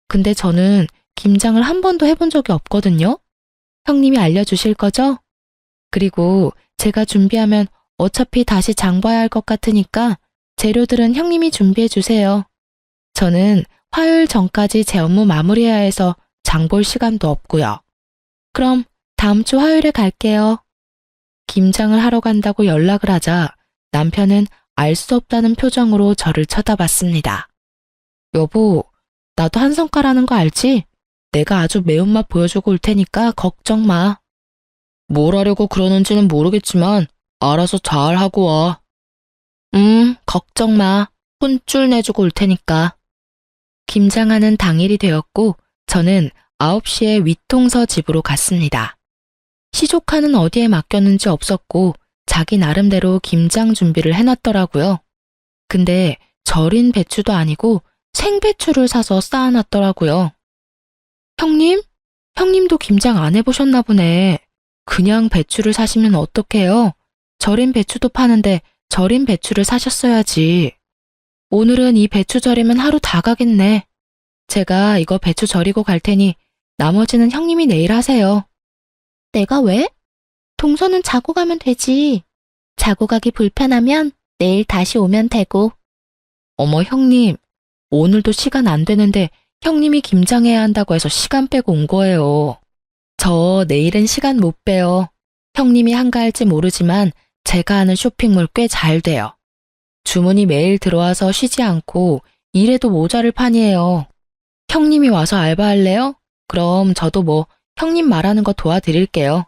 근데 저는 김장을 한 번도 해본 적이 없거든요. 형님이 알려주실 거죠? 그리고 제가 준비하면 어차피 다시 장 봐야 할 것 같으니까 재료들은 형님이 준비해 주세요. 저는 화요일 전까지 제 업무 마무리해야 해서 장 볼 시간도 없고요. 그럼 다음 주 화요일에 갈게요. 김장을 하러 간다고 연락을 하자 남편은 알 수 없다는 표정으로 저를 쳐다봤습니다. 여보, 나도 한성 가라는 거 알지? 내가 아주 매운맛 보여주고 올 테니까 걱정 마. 뭘 하려고 그러는지는 모르겠지만 알아서 잘 하고 와. 걱정 마. 혼쭐 내주고 올 테니까. 김장하는 당일이 되었고 저는 9시에 윗동서 집으로 갔습니다. 시조카는 어디에 맡겼는지 없었고 자기 나름대로 김장 준비를 해놨더라고요. 근데 절인 배추도 아니고 생배추를 사서 쌓아놨더라고요. 형님? 형님도 김장 안 해보셨나 보네. 그냥 배추를 사시면 어떡해요? 절인 배추도 파는데 절인 배추를 사셨어야지. 오늘은 이 배추 절이면 하루 다 가겠네. 제가 이거 배추 절이고 갈 테니 나머지는 형님이 내일 하세요. 내가 왜? 동서는 자고 가면 되지. 자고 가기 불편하면 내일 다시 오면 되고. 어머 형님, 오늘도 시간 안 되는데 형님이 김장해야 한다고 해서 시간 빼고 온 거예요. 저 내일은 시간 못 빼요. 형님이 한가할지 모르지만 제가 하는 쇼핑몰 꽤 잘 돼요. 주문이 매일 들어와서 쉬지 않고 일해도 모자를 판이에요. 형님이 와서 알바할래요? 그럼 저도 뭐 형님 말하는 거 도와드릴게요.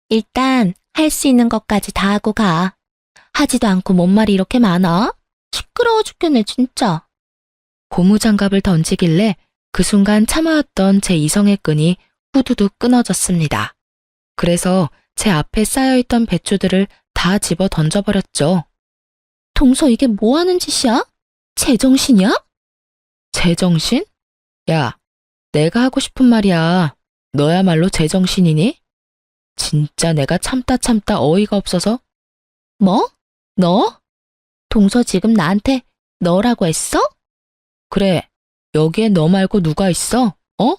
일단 할 수 있는 것까지 다 하고 가. 하지도 않고 뭔 말이 이렇게 많아? 시끄러워 죽겠네 진짜. 고무장갑을 던지길래 그 순간 참아왔던 제 이성의 끈이 후두둑 끊어졌습니다. 그래서 제 앞에 쌓여있던 배추들을 다 집어 던져버렸죠. 동서 이게 뭐 하는 짓이야? 제정신이야? 제정신? 야, 내가 하고 싶은 말이야. 너야말로 제정신이니? 진짜 내가 참다 어이가 없어서. 뭐? 너? 동서 지금 나한테 너라고 했어? 그래, 여기에 너 말고 누가 있어? 어?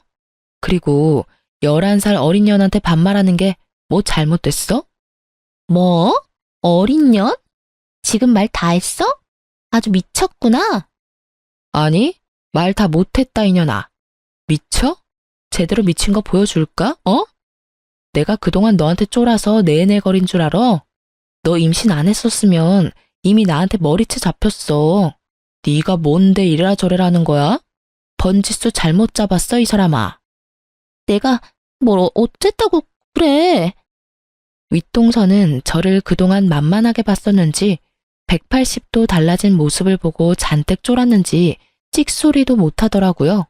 그리고 11살 어린 년한테 반말하는 게 뭐 잘못됐어? 뭐? 어린 년? 지금 말 다 했어? 아주 미쳤구나. 아니, 말 다 못했다 이년아. 미쳐? 제대로 미친 거 보여줄까? 어? 내가 그동안 너한테 쫄아서 내내거린 줄 알아? 너 임신 안 했었으면 이미 나한테 머리채 잡혔어. 네가 뭔데 이래라 저래라 하는 거야? 번지수 잘못 잡았어 이 사람아. 내가 뭘 어쨌다고 그래. 윗동서는 저를 그동안 만만하게 봤었는지 180도 달라진 모습을 보고 잔뜩 쫄았는지 찍소리도 못하더라고요.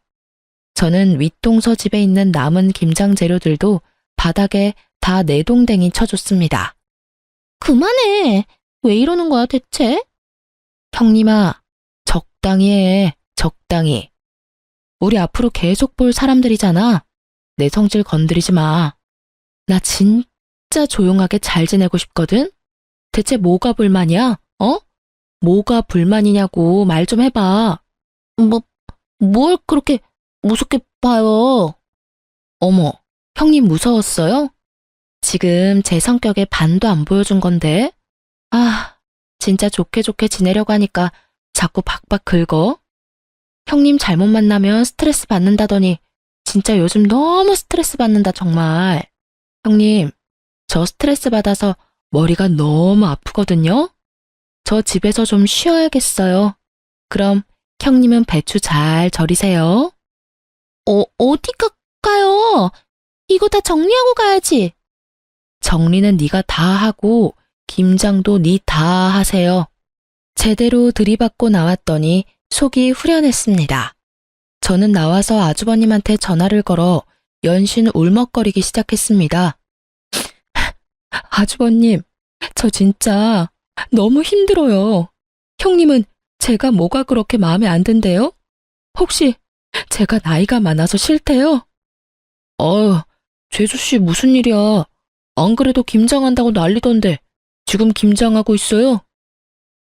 저는 윗동서 집에 있는 남은 김장 재료들도 바닥에 다 내동댕이 쳐줬습니다. 그만해. 왜 이러는 거야 대체? 형님아, 적당히 해, 적당히. 우리 앞으로 계속 볼 사람들이잖아. 내 성질 건드리지 마. 나 진짜 조용하게 잘 지내고 싶거든? 대체 뭐가 불만이야? 어? 뭐가 불만이냐고 말 좀 해봐. 뭘 그렇게 무섭게 봐요? 어머, 형님 무서웠어요? 지금 제 성격에 반도 안 보여준 건데. 아, 진짜 좋게 지내려고 하니까 자꾸 박박 긁어. 형님 잘못 만나면 스트레스 받는다더니 진짜 요즘 너무 스트레스 받는다 정말. 형님, 저 스트레스 받아서 머리가 너무 아프거든요. 저 집에서 좀 쉬어야겠어요. 그럼 형님은 배추 잘 절이세요. 어디 가요? 이거 다 정리하고 가야지. 정리는 네가 다 하고 김장도 네 다 하세요. 제대로 들이받고 나왔더니 속이 후련했습니다. 저는 나와서 아주버님한테 전화를 걸어 연신 울먹거리기 시작했습니다. 아주버님, 저 진짜 너무 힘들어요. 형님은 제가 뭐가 그렇게 마음에 안 든대요? 혹시 제가 나이가 많아서 싫대요? 재수씨 무슨 일이야. 안 그래도 김장한다고 난리던데 지금 김장하고 있어요?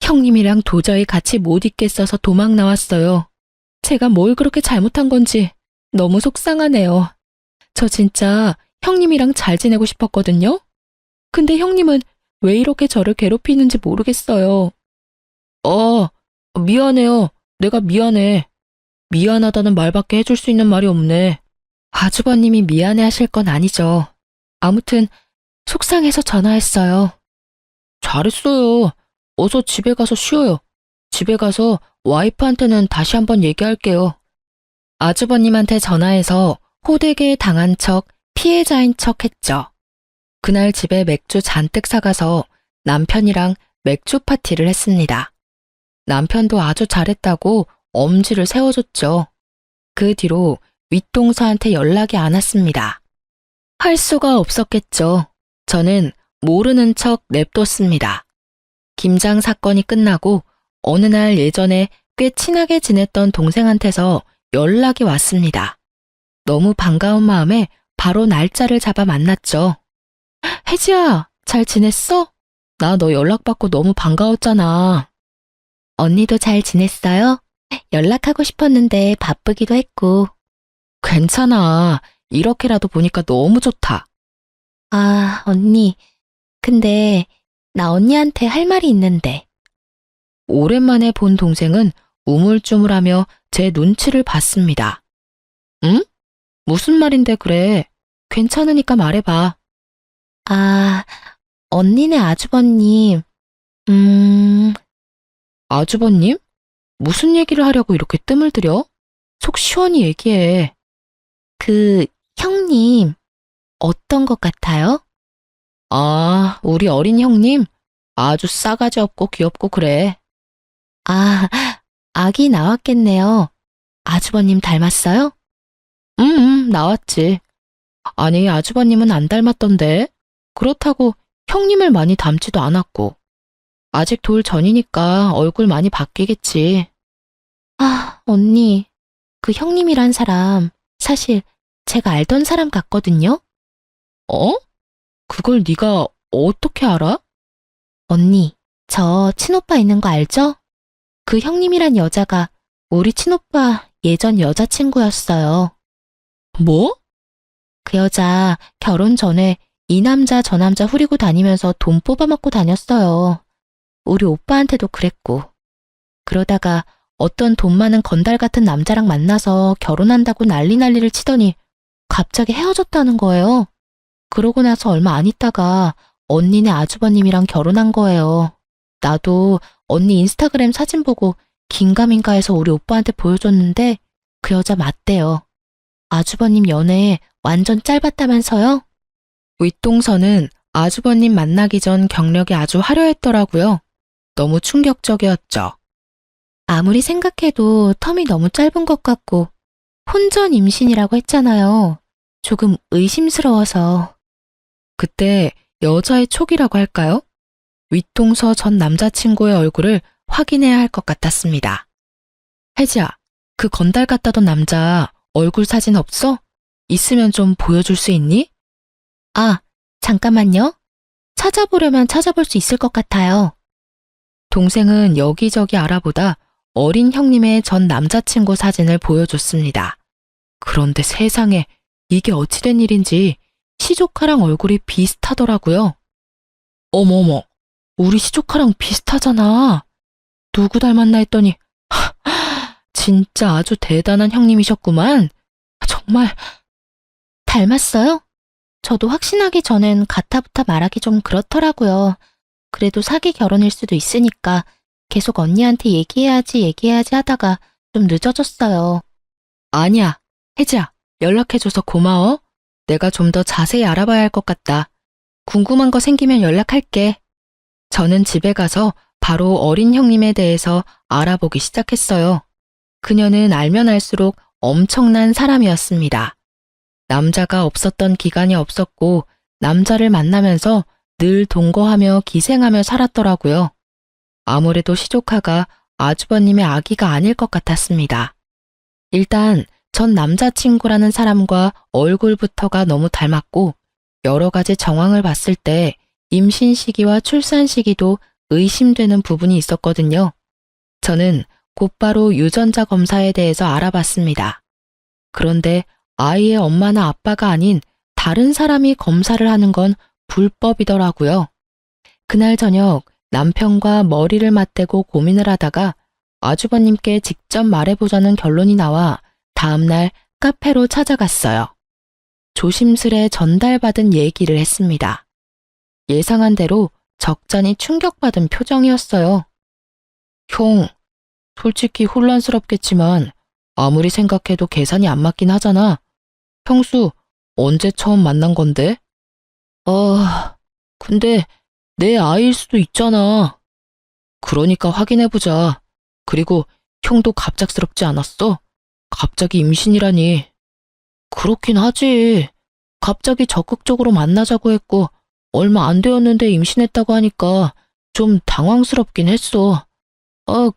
형님이랑 도저히 같이 못 있겠어서 도망 나왔어요. 제가 뭘 그렇게 잘못한 건지 너무 속상하네요. 저 진짜 형님이랑 잘 지내고 싶었거든요. 근데 형님은 왜 이렇게 저를 괴롭히는지 모르겠어요. 미안해요. 내가 미안해. 미안하다는 말밖에 해줄 수 있는 말이 없네. 아주버님이 미안해 하실 건 아니죠. 아무튼 속상해서 전화했어요. 잘했어요. 어서 집에 가서 쉬어요. 집에 가서 와이프한테는 다시 한번 얘기할게요. 아주버님한테 전화해서 호되게 당한 척, 피해자인 척 했죠. 그날 집에 맥주 잔뜩 사가서 남편이랑 맥주 파티를 했습니다. 남편도 아주 잘했다고 엄지를 세워줬죠. 그 뒤로 윗동서한테 연락이 안 왔습니다. 할 수가 없었겠죠. 저는 모르는 척 냅뒀습니다. 김장 사건이 끝나고 어느 날 예전에 꽤 친하게 지냈던 동생한테서 연락이 왔습니다. 너무 반가운 마음에 바로 날짜를 잡아 만났죠. 혜지야, 잘 지냈어? 나 너 연락받고 너무 반가웠잖아. 언니도 잘 지냈어요? 연락하고 싶었는데 바쁘기도 했고. 괜찮아. 이렇게라도 보니까 너무 좋다. 아, 언니. 근데 나 언니한테 할 말이 있는데. 오랜만에 본 동생은 우물쭈물하며 제 눈치를 봤습니다. 응? 무슨 말인데 그래? 괜찮으니까 말해봐. 아, 언니네 아주버님. 아주버님? 무슨 얘기를 하려고 이렇게 뜸을 들여? 속 시원히 얘기해. 그 형님 어떤 것 같아요? 아, 우리 어린 형님? 아주 싸가지 없고 귀엽고 그래. 아, 아기 나왔겠네요. 아주버님 닮았어요? 나왔지. 아니, 아주버님은 안 닮았던데. 그렇다고 형님을 많이 닮지도 않았고. 아직 돌 전이니까 얼굴 많이 바뀌겠지. 아, 언니. 그 형님이란 사람 사실 제가 알던 사람 같거든요? 어? 그걸 네가 어떻게 알아? 언니, 저 친오빠 있는 거 알죠? 그 형님이란 여자가 우리 친오빠 예전 여자친구였어요. 뭐? 그 여자 결혼 전에 이 남자 저 남자 후리고 다니면서 돈 뽑아먹고 다녔어요. 우리 오빠한테도 그랬고. 그러다가 어떤 돈 많은 건달 같은 남자랑 만나서 결혼한다고 난리를 치더니 갑자기 헤어졌다는 거예요. 그러고 나서 얼마 안 있다가 언니네 아주버님이랑 결혼한 거예요. 나도 언니 인스타그램 사진 보고 긴가민가 해서 우리 오빠한테 보여줬는데 그 여자 맞대요. 아주버님 연애 완전 짧았다면서요? 윗동서는 아주버님 만나기 전 경력이 아주 화려했더라고요. 너무 충격적이었죠. 아무리 생각해도 텀이 너무 짧은 것 같고 혼전 임신이라고 했잖아요. 조금 의심스러워서. 그때 여자의 촉이라고 할까요? 윗동서 전 남자친구의 얼굴을 확인해야 할 것 같았습니다. 혜지야, 그 건달 같다던 남자 얼굴 사진 없어? 있으면 좀 보여줄 수 있니? 아, 잠깐만요. 찾아보려면 찾아볼 수 있을 것 같아요. 동생은 여기저기 알아보다 어린 형님의 전 남자친구 사진을 보여줬습니다. 그런데 세상에 이게 어찌된 일인지 시조카랑 얼굴이 비슷하더라고요. 어머머, 우리 시조카랑 비슷하잖아. 누구 닮았나 했더니 진짜 아주 대단한 형님이셨구만. 정말. 닮았어요? 저도 확신하기 전엔 같아부터 말하기 좀 그렇더라고요. 그래도 사기 결혼일 수도 있으니까 계속 언니한테 얘기해야지 하다가 좀 늦어졌어요. 아니야, 혜지야, 연락해줘서 고마워. 내가 좀 더 자세히 알아봐야 할 것 같다. 궁금한 거 생기면 연락할게. 저는 집에 가서 바로 어린 형님에 대해서 알아보기 시작했어요. 그녀는 알면 알수록 엄청난 사람이었습니다. 남자가 없었던 기간이 없었고 남자를 만나면서 늘 동거하며 기생하며 살았더라고요. 아무래도 시조카가 아주버님의 아기가 아닐 것 같았습니다. 일단 전 남자친구라는 사람과 얼굴부터가 너무 닮았고 여러 가지 정황을 봤을 때 임신 시기와 출산 시기도 의심되는 부분이 있었거든요. 저는 곧바로 유전자 검사에 대해서 알아봤습니다. 그런데 아이의 엄마나 아빠가 아닌 다른 사람이 검사를 하는 건 불법이더라고요. 그날 저녁 남편과 머리를 맞대고 고민을 하다가 아주버님께 직접 말해보자는 결론이 나와 다음날 카페로 찾아갔어요. 조심스레 전달받은 얘기를 했습니다. 예상한 대로 적잖이 충격받은 표정이었어요. 형, 솔직히 혼란스럽겠지만 아무리 생각해도 계산이 안 맞긴 하잖아. 형수, 언제 처음 만난 건데? 근데 내 아이일 수도 있잖아. 그러니까 확인해보자. 그리고 형도 갑작스럽지 않았어? 갑자기 임신이라니. 그렇긴 하지. 갑자기 적극적으로 만나자고 했고 얼마 안 되었는데 임신했다고 하니까 좀 당황스럽긴 했어.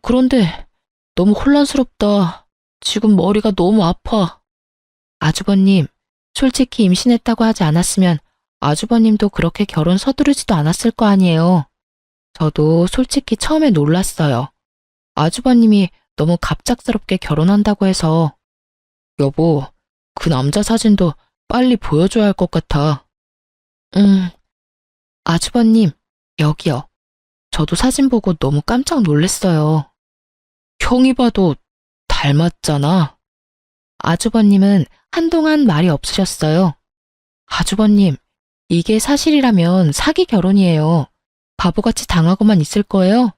그런데 너무 혼란스럽다. 지금 머리가 너무 아파. 아주버님, 솔직히 임신했다고 하지 않았으면 아주버님도 그렇게 결혼 서두르지도 않았을 거 아니에요. 저도 솔직히 처음에 놀랐어요. 아주버님이 너무 갑작스럽게 결혼한다고 해서. 여보, 그 남자 사진도 빨리 보여줘야 할 것 같아. 아주버님, 여기요. 저도 사진 보고 너무 깜짝 놀랐어요. 형이 봐도 닮았잖아. 아주버님은 한동안 말이 없으셨어요. 아주버님, 이게 사실이라면 사기 결혼이에요. 바보같이 당하고만 있을 거예요?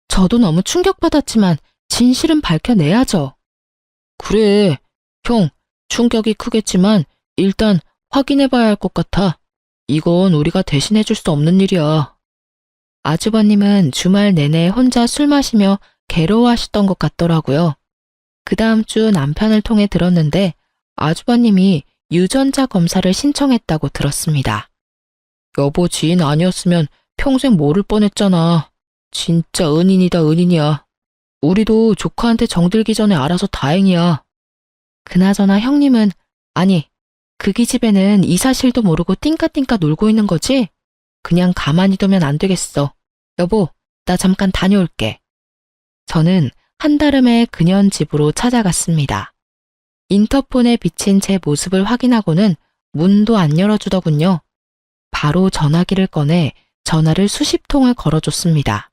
저도 너무 충격받았지만 진실은 밝혀내야죠. 그래, 형, 충격이 크겠지만 일단 확인해봐야 할 것 같아. 이건 우리가 대신해줄 수 없는 일이야. 아주버님은 주말 내내 혼자 술 마시며 괴로워하셨던 것 같더라고요. 그 다음 주 남편을 통해 들었는데 아주버님이 유전자 검사를 신청했다고 들었습니다. 여보 지인 아니었으면 평생 모를 뻔했잖아. 진짜 은인이다 은인이야. 우리도 조카한테 정들기 전에 알아서 다행이야. 그나저나 형님은 아니 그 기집애는 이 사실도 모르고 띵까띵까 놀고 있는 거지? 그냥 가만히 두면 안 되겠어. 여보, 나 잠깐 다녀올게. 저는 한달음에 그년 집으로 찾아갔습니다. 인터폰에 비친 제 모습을 확인하고는 문도 안 열어주더군요. 바로 전화기를 꺼내 전화를 수십 통을 걸어줬습니다.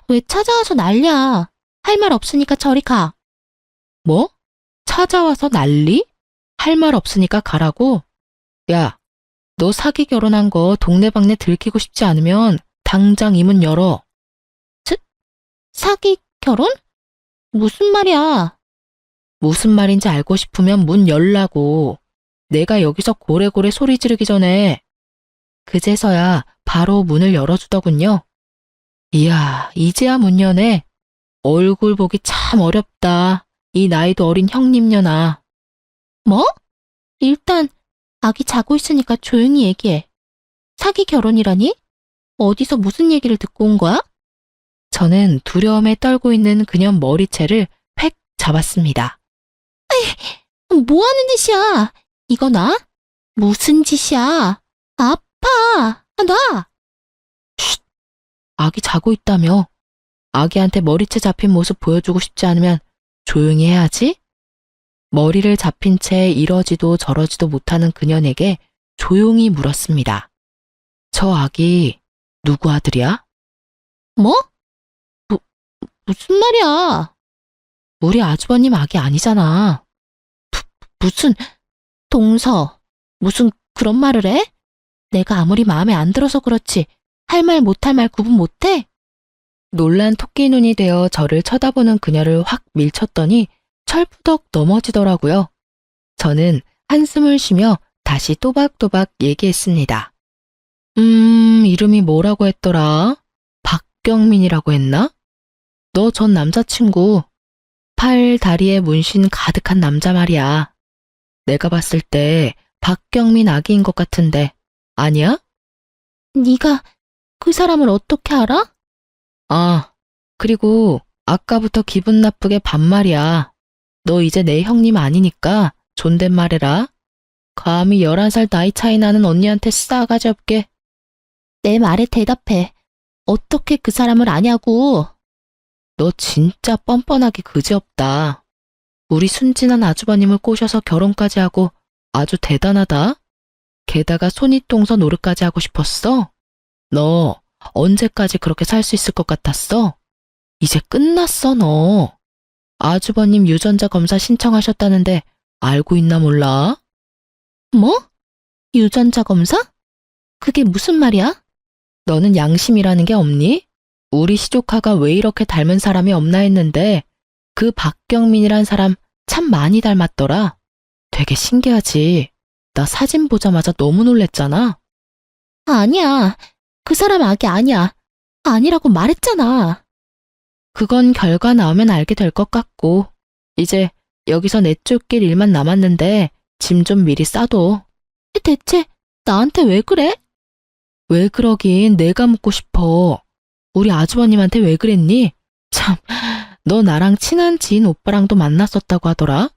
왜 찾아와서 난리야? 할 말 없으니까 저리 가. 뭐? 찾아와서 난리? 할 말 없으니까 가라고? 야, 너 사기 결혼한 거 동네방네 들키고 싶지 않으면 당장 이 문 열어. 사기 결혼? 무슨 말이야? 무슨 말인지 알고 싶으면 문 열라고. 내가 여기서 고래고래 소리 지르기 전에. 그제서야 바로 문을 열어주더군요. 이야, 이제야 문 여네. 얼굴 보기 참 어렵다. 이 나이도 어린 형님녀나. 뭐? 일단 아기 자고 있으니까 조용히 얘기해. 사기 결혼이라니? 어디서 무슨 얘기를 듣고 온 거야? 저는 두려움에 떨고 있는 그녀 머리채를 팩 잡았습니다. 뭐 하는 짓이야? 이거 나? 무슨 짓이야? 아파. 놔. 아기 자고 있다며. 아기한테 머리채 잡힌 모습 보여주고 싶지 않으면 조용히 해야지. 머리를 잡힌 채 이러지도 저러지도 못하는 그녀에게 조용히 물었습니다. 저 아기 누구 아들이야? 뭐? 무슨 말이야? 우리 아주버님 아기 아니잖아. 무슨 동서. 무슨 그런 말을 해? 내가 아무리 마음에 안 들어서 그렇지 할 말 못할 말 구분 못해? 놀란 토끼 눈이 되어 저를 쳐다보는 그녀를 확 밀쳤더니 철푸덕 넘어지더라고요. 저는 한숨을 쉬며 다시 또박또박 얘기했습니다. 이름이 뭐라고 했더라? 박경민이라고 했나? 너 전 남자친구. 팔, 다리에 문신 가득한 남자 말이야. 내가 봤을 때 박경민 아기인 것 같은데 아니야? 네가 그 사람을 어떻게 알아? 아, 그리고 아까부터 기분 나쁘게 반말이야. 너 이제 내 형님 아니니까 존댓말해라. 감히 11살 나이 차이 나는 언니한테 싸가지 없게. 내 말에 대답해. 어떻게 그 사람을 아냐고. 너 진짜 뻔뻔하게 그지없다. 우리 순진한 아주버님을 꼬셔서 결혼까지 하고 아주 대단하다. 게다가 손윗동서 노릇까지 하고 싶었어? 너 언제까지 그렇게 살 수 있을 것 같았어? 이제 끝났어, 너. 아주버님 유전자 검사 신청하셨다는데 알고 있나 몰라? 뭐? 유전자 검사? 그게 무슨 말이야? 너는 양심이라는 게 없니? 우리 시조카가 왜 이렇게 닮은 사람이 없나 했는데 그 박경민이란 사람 참 많이 닮았더라. 되게 신기하지? 나 사진 보자마자 너무 놀랬잖아. 아니야. 그 사람 아기 아니야. 아니라고 말했잖아. 그건 결과 나오면 알게 될 것 같고 이제 여기서 내쫓길 일만 남았는데 짐 좀 미리 싸둬. 대체 나한테 왜 그래? 왜 그러긴 내가 묻고 싶어. 우리 아주버님한테 왜 그랬니? 참, 너 나랑 친한 지인 오빠랑도 만났었다고 하더라.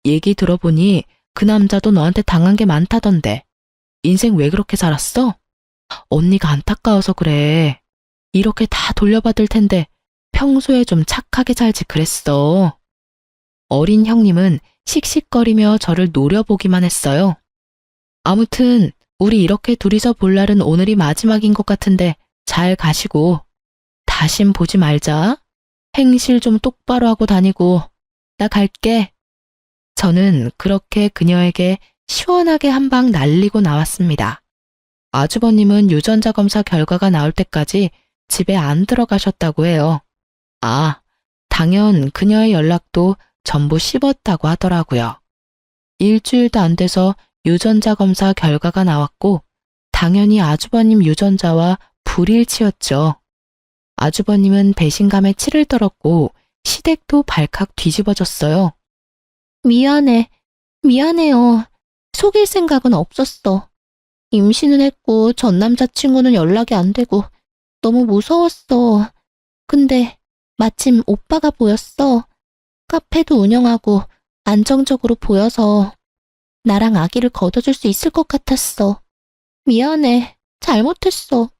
얘기 들어보니 그 남자도 너한테 당한 게 많다던데. 인생 왜 그렇게 살았어? 언니가 안타까워서 그래. 이렇게 다 돌려받을 텐데 평소에 좀 착하게 살지 그랬어. 어린 형님은 씩씩거리며 저를 노려보기만 했어요. 아무튼 우리 이렇게 둘이서 볼 날은 오늘이 마지막인 것 같은데 잘 가시고 다신 보지 말자. 행실 좀 똑바로 하고 다니고 나 갈게. 저는 그렇게 그녀에게 시원하게 한 방 날리고 나왔습니다. 아주버님은 유전자 검사 결과가 나올 때까지 집에 안 들어가셨다고 해요. 아, 당연 그녀의 연락도 전부 씹었다고 하더라고요. 일주일도 안 돼서 유전자 검사 결과가 나왔고 당연히 아주버님 유전자와 불일치였죠. 아주버님은 배신감에 치를 떨었고 시댁도 발칵 뒤집어졌어요. 미안해. 미안해요. 속일 생각은 없었어. 임신은 했고 전 남자친구는 연락이 안 되고 너무 무서웠어. 근데 마침 오빠가 보였어. 카페도 운영하고 안정적으로 보여서 나랑 아기를 거둬줄 수 있을 것 같았어. 미안해. 잘못했어.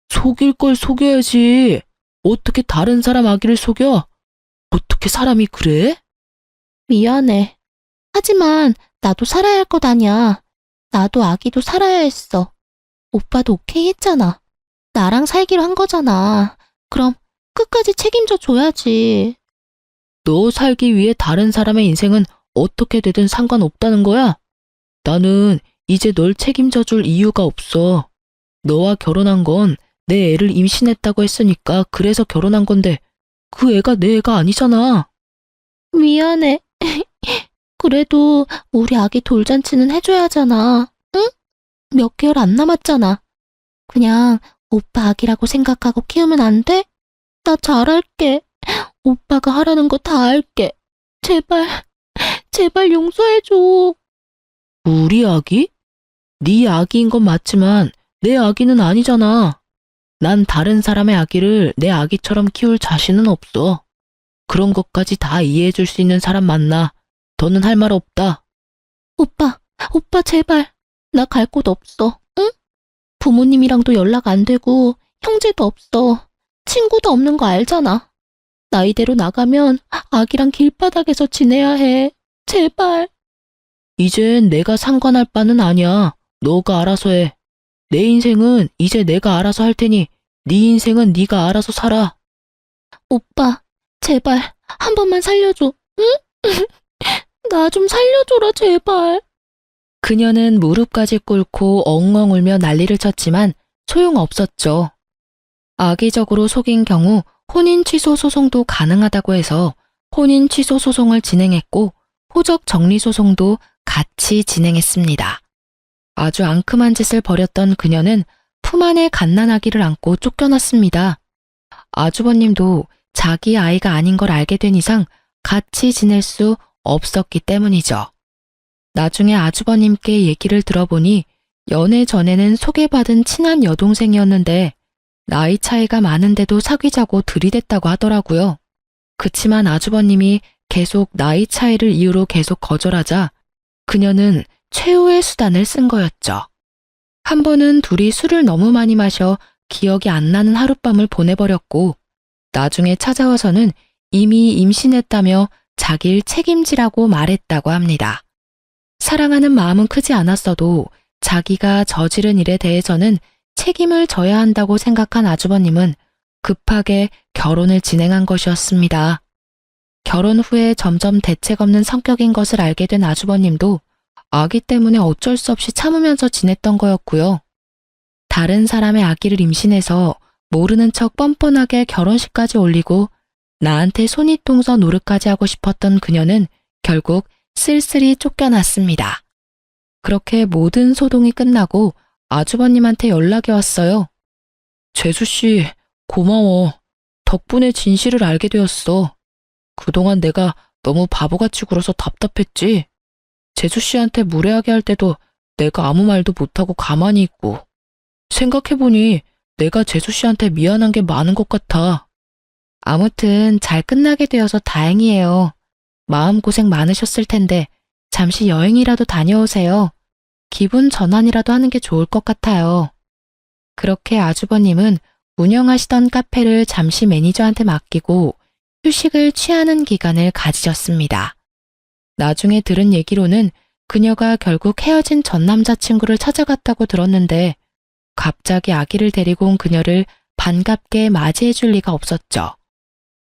속일 걸 속여야지. 어떻게 다른 사람 아기를 속여? 어떻게 사람이 그래? 미안해. 하지만 나도 살아야 할 것 아니야. 나도 아기도 살아야 했어. 오빠도 오케이 했잖아. 나랑 살기로 한 거잖아. 그럼 끝까지 책임져 줘야지. 너 살기 위해 다른 사람의 인생은 어떻게 되든 상관없다는 거야? 나는 이제 널 책임져 줄 이유가 없어. 너와 결혼한 건 내 애를 임신했다고 했으니까 그래서 결혼한 건데 그 애가 내 애가 아니잖아. 미안해. 그래도 우리 아기 돌잔치는 해줘야 하잖아. 응? 몇 개월 안 남았잖아. 그냥 오빠 아기라고 생각하고 키우면 안 돼? 나 잘할게. 오빠가 하라는 거 다 할게. 제발, 제발 용서해줘. 우리 아기? 네 아기인 건 맞지만 내 아기는 아니잖아. 난 다른 사람의 아기를 내 아기처럼 키울 자신은 없어. 그런 것까지 다 이해해 줄 수 있는 사람 만나. 더는 할 말 없다. 오빠 제발. 나 갈 곳 없어. 응? 부모님이랑도 연락 안 되고 형제도 없어. 친구도 없는 거 알잖아. 나 이대로 나가면 아기랑 길바닥에서 지내야 해. 제발. 이젠 내가 상관할 바는 아니야. 너가 알아서 해. 내 인생은 이제 내가 알아서 할 테니 네 인생은 네가 알아서 살아. 오빠, 제발 한 번만 살려줘. 응? 나 좀 살려줘라, 제발. 그녀는 무릎까지 꿇고 엉엉 울며 난리를 쳤지만 소용없었죠. 악의적으로 속인 경우 혼인 취소 소송도 가능하다고 해서 혼인 취소 소송을 진행했고 호적 정리 소송도 같이 진행했습니다. 아주 앙큼한 짓을 벌였던 그녀는 품 안에 갓난아기를 안고 쫓겨났습니다. 아주버님도 자기 아이가 아닌 걸 알게 된 이상 같이 지낼 수 없었기 때문이죠. 나중에 아주버님께 얘기를 들어보니 연애 전에는 소개받은 친한 여동생이었는데 나이 차이가 많은데도 사귀자고 들이댔다고 하더라고요. 그치만 아주버님이 계속 나이 차이를 이유로 계속 거절하자 그녀는 최후의 수단을 쓴 거였죠. 한 번은 둘이 술을 너무 많이 마셔 기억이 안 나는 하룻밤을 보내버렸고 나중에 찾아와서는 이미 임신했다며 자기를 책임지라고 말했다고 합니다. 사랑하는 마음은 크지 않았어도 자기가 저지른 일에 대해서는 책임을 져야 한다고 생각한 아주버님은 급하게 결혼을 진행한 것이었습니다. 결혼 후에 점점 대책 없는 성격인 것을 알게 된 아주버님도 아기 때문에 어쩔 수 없이 참으면서 지냈던 거였고요. 다른 사람의 아기를 임신해서 모르는 척 뻔뻔하게 결혼식까지 올리고 나한테 손윗동서 노릇까지 하고 싶었던 그녀는 결국 쓸쓸히 쫓겨났습니다. 그렇게 모든 소동이 끝나고 아주버님한테 연락이 왔어요. 재수씨, 고마워. 덕분에 진실을 알게 되었어. 그동안 내가 너무 바보같이 굴어서 답답했지. 재수씨한테 무례하게 할 때도 내가 아무 말도 못하고 가만히 있고. 생각해보니 내가 재수씨한테 미안한 게 많은 것 같아. 아무튼 잘 끝나게 되어서 다행이에요. 마음고생 많으셨을 텐데 잠시 여행이라도 다녀오세요. 기분 전환이라도 하는 게 좋을 것 같아요. 그렇게 아주버님은 운영하시던 카페를 잠시 매니저한테 맡기고 휴식을 취하는 기간을 가지셨습니다. 나중에 들은 얘기로는 그녀가 결국 헤어진 전 남자친구를 찾아갔다고 들었는데 갑자기 아기를 데리고 온 그녀를 반갑게 맞이해 줄 리가 없었죠.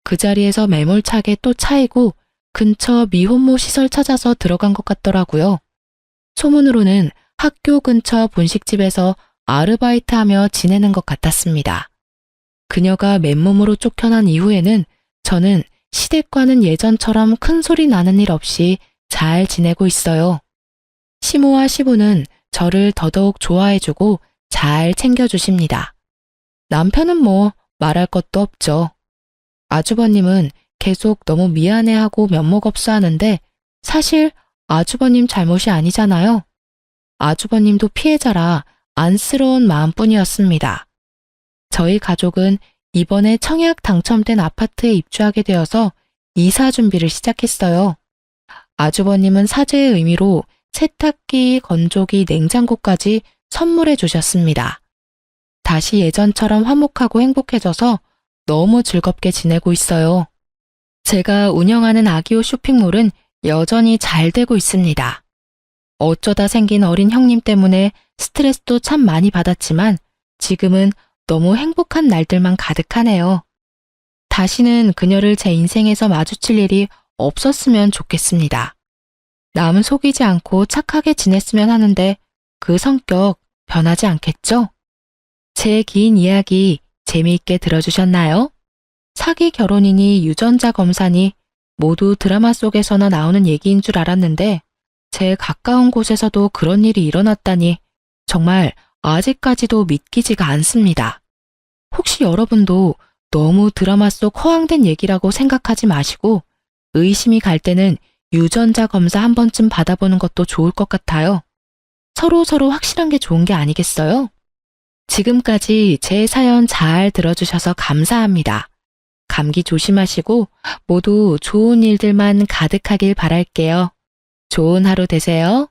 그 자리에서 매몰차게 또 차이고 근처 미혼모 시설 찾아서 들어간 것 같더라고요. 소문으로는 학교 근처 분식집에서 아르바이트하며 지내는 것 같았습니다. 그녀가 맨몸으로 쫓겨난 이후에는 저는 시댁과는 예전처럼 큰 소리 나는 일 없이 잘 지내고 있어요. 시모와 시부는 저를 더더욱 좋아해주고 잘 챙겨주십니다. 남편은 뭐 말할 것도 없죠. 아주버님은 계속 너무 미안해하고 면목없어 하는데 사실 아주버님 잘못이 아니잖아요. 아주버님도 피해자라 안쓰러운 마음뿐이었습니다. 저희 가족은 이번에 청약 당첨된 아파트에 입주하게 되어서 이사 준비를 시작했어요. 아주버님은 사죄의 의미로 세탁기, 건조기, 냉장고까지 선물해 주셨습니다. 다시 예전처럼 화목하고 행복해져서 너무 즐겁게 지내고 있어요. 제가 운영하는 아기옷 쇼핑몰은 여전히 잘 되고 있습니다. 어쩌다 생긴 어린 형님 때문에 스트레스도 참 많이 받았지만 지금은 너무 행복한 날들만 가득하네요. 다시는 그녀를 제 인생에서 마주칠 일이 없었으면 좋겠습니다. 남은 속이지 않고 착하게 지냈으면 하는데 그 성격 변하지 않겠죠? 제 긴 이야기 재미있게 들어주셨나요? 사기 결혼이니 유전자 검사니 모두 드라마 속에서나 나오는 얘기인 줄 알았는데 제 가까운 곳에서도 그런 일이 일어났다니 정말 아직까지도 믿기지가 않습니다. 혹시 여러분도 너무 드라마 속 허황된 얘기라고 생각하지 마시고 의심이 갈 때는 유전자 검사 한 번쯤 받아보는 것도 좋을 것 같아요. 서로 확실한 게 좋은 게 아니겠어요? 지금까지 제 사연 잘 들어주셔서 감사합니다. 감기 조심하시고 모두 좋은 일들만 가득하길 바랄게요. 좋은 하루 되세요.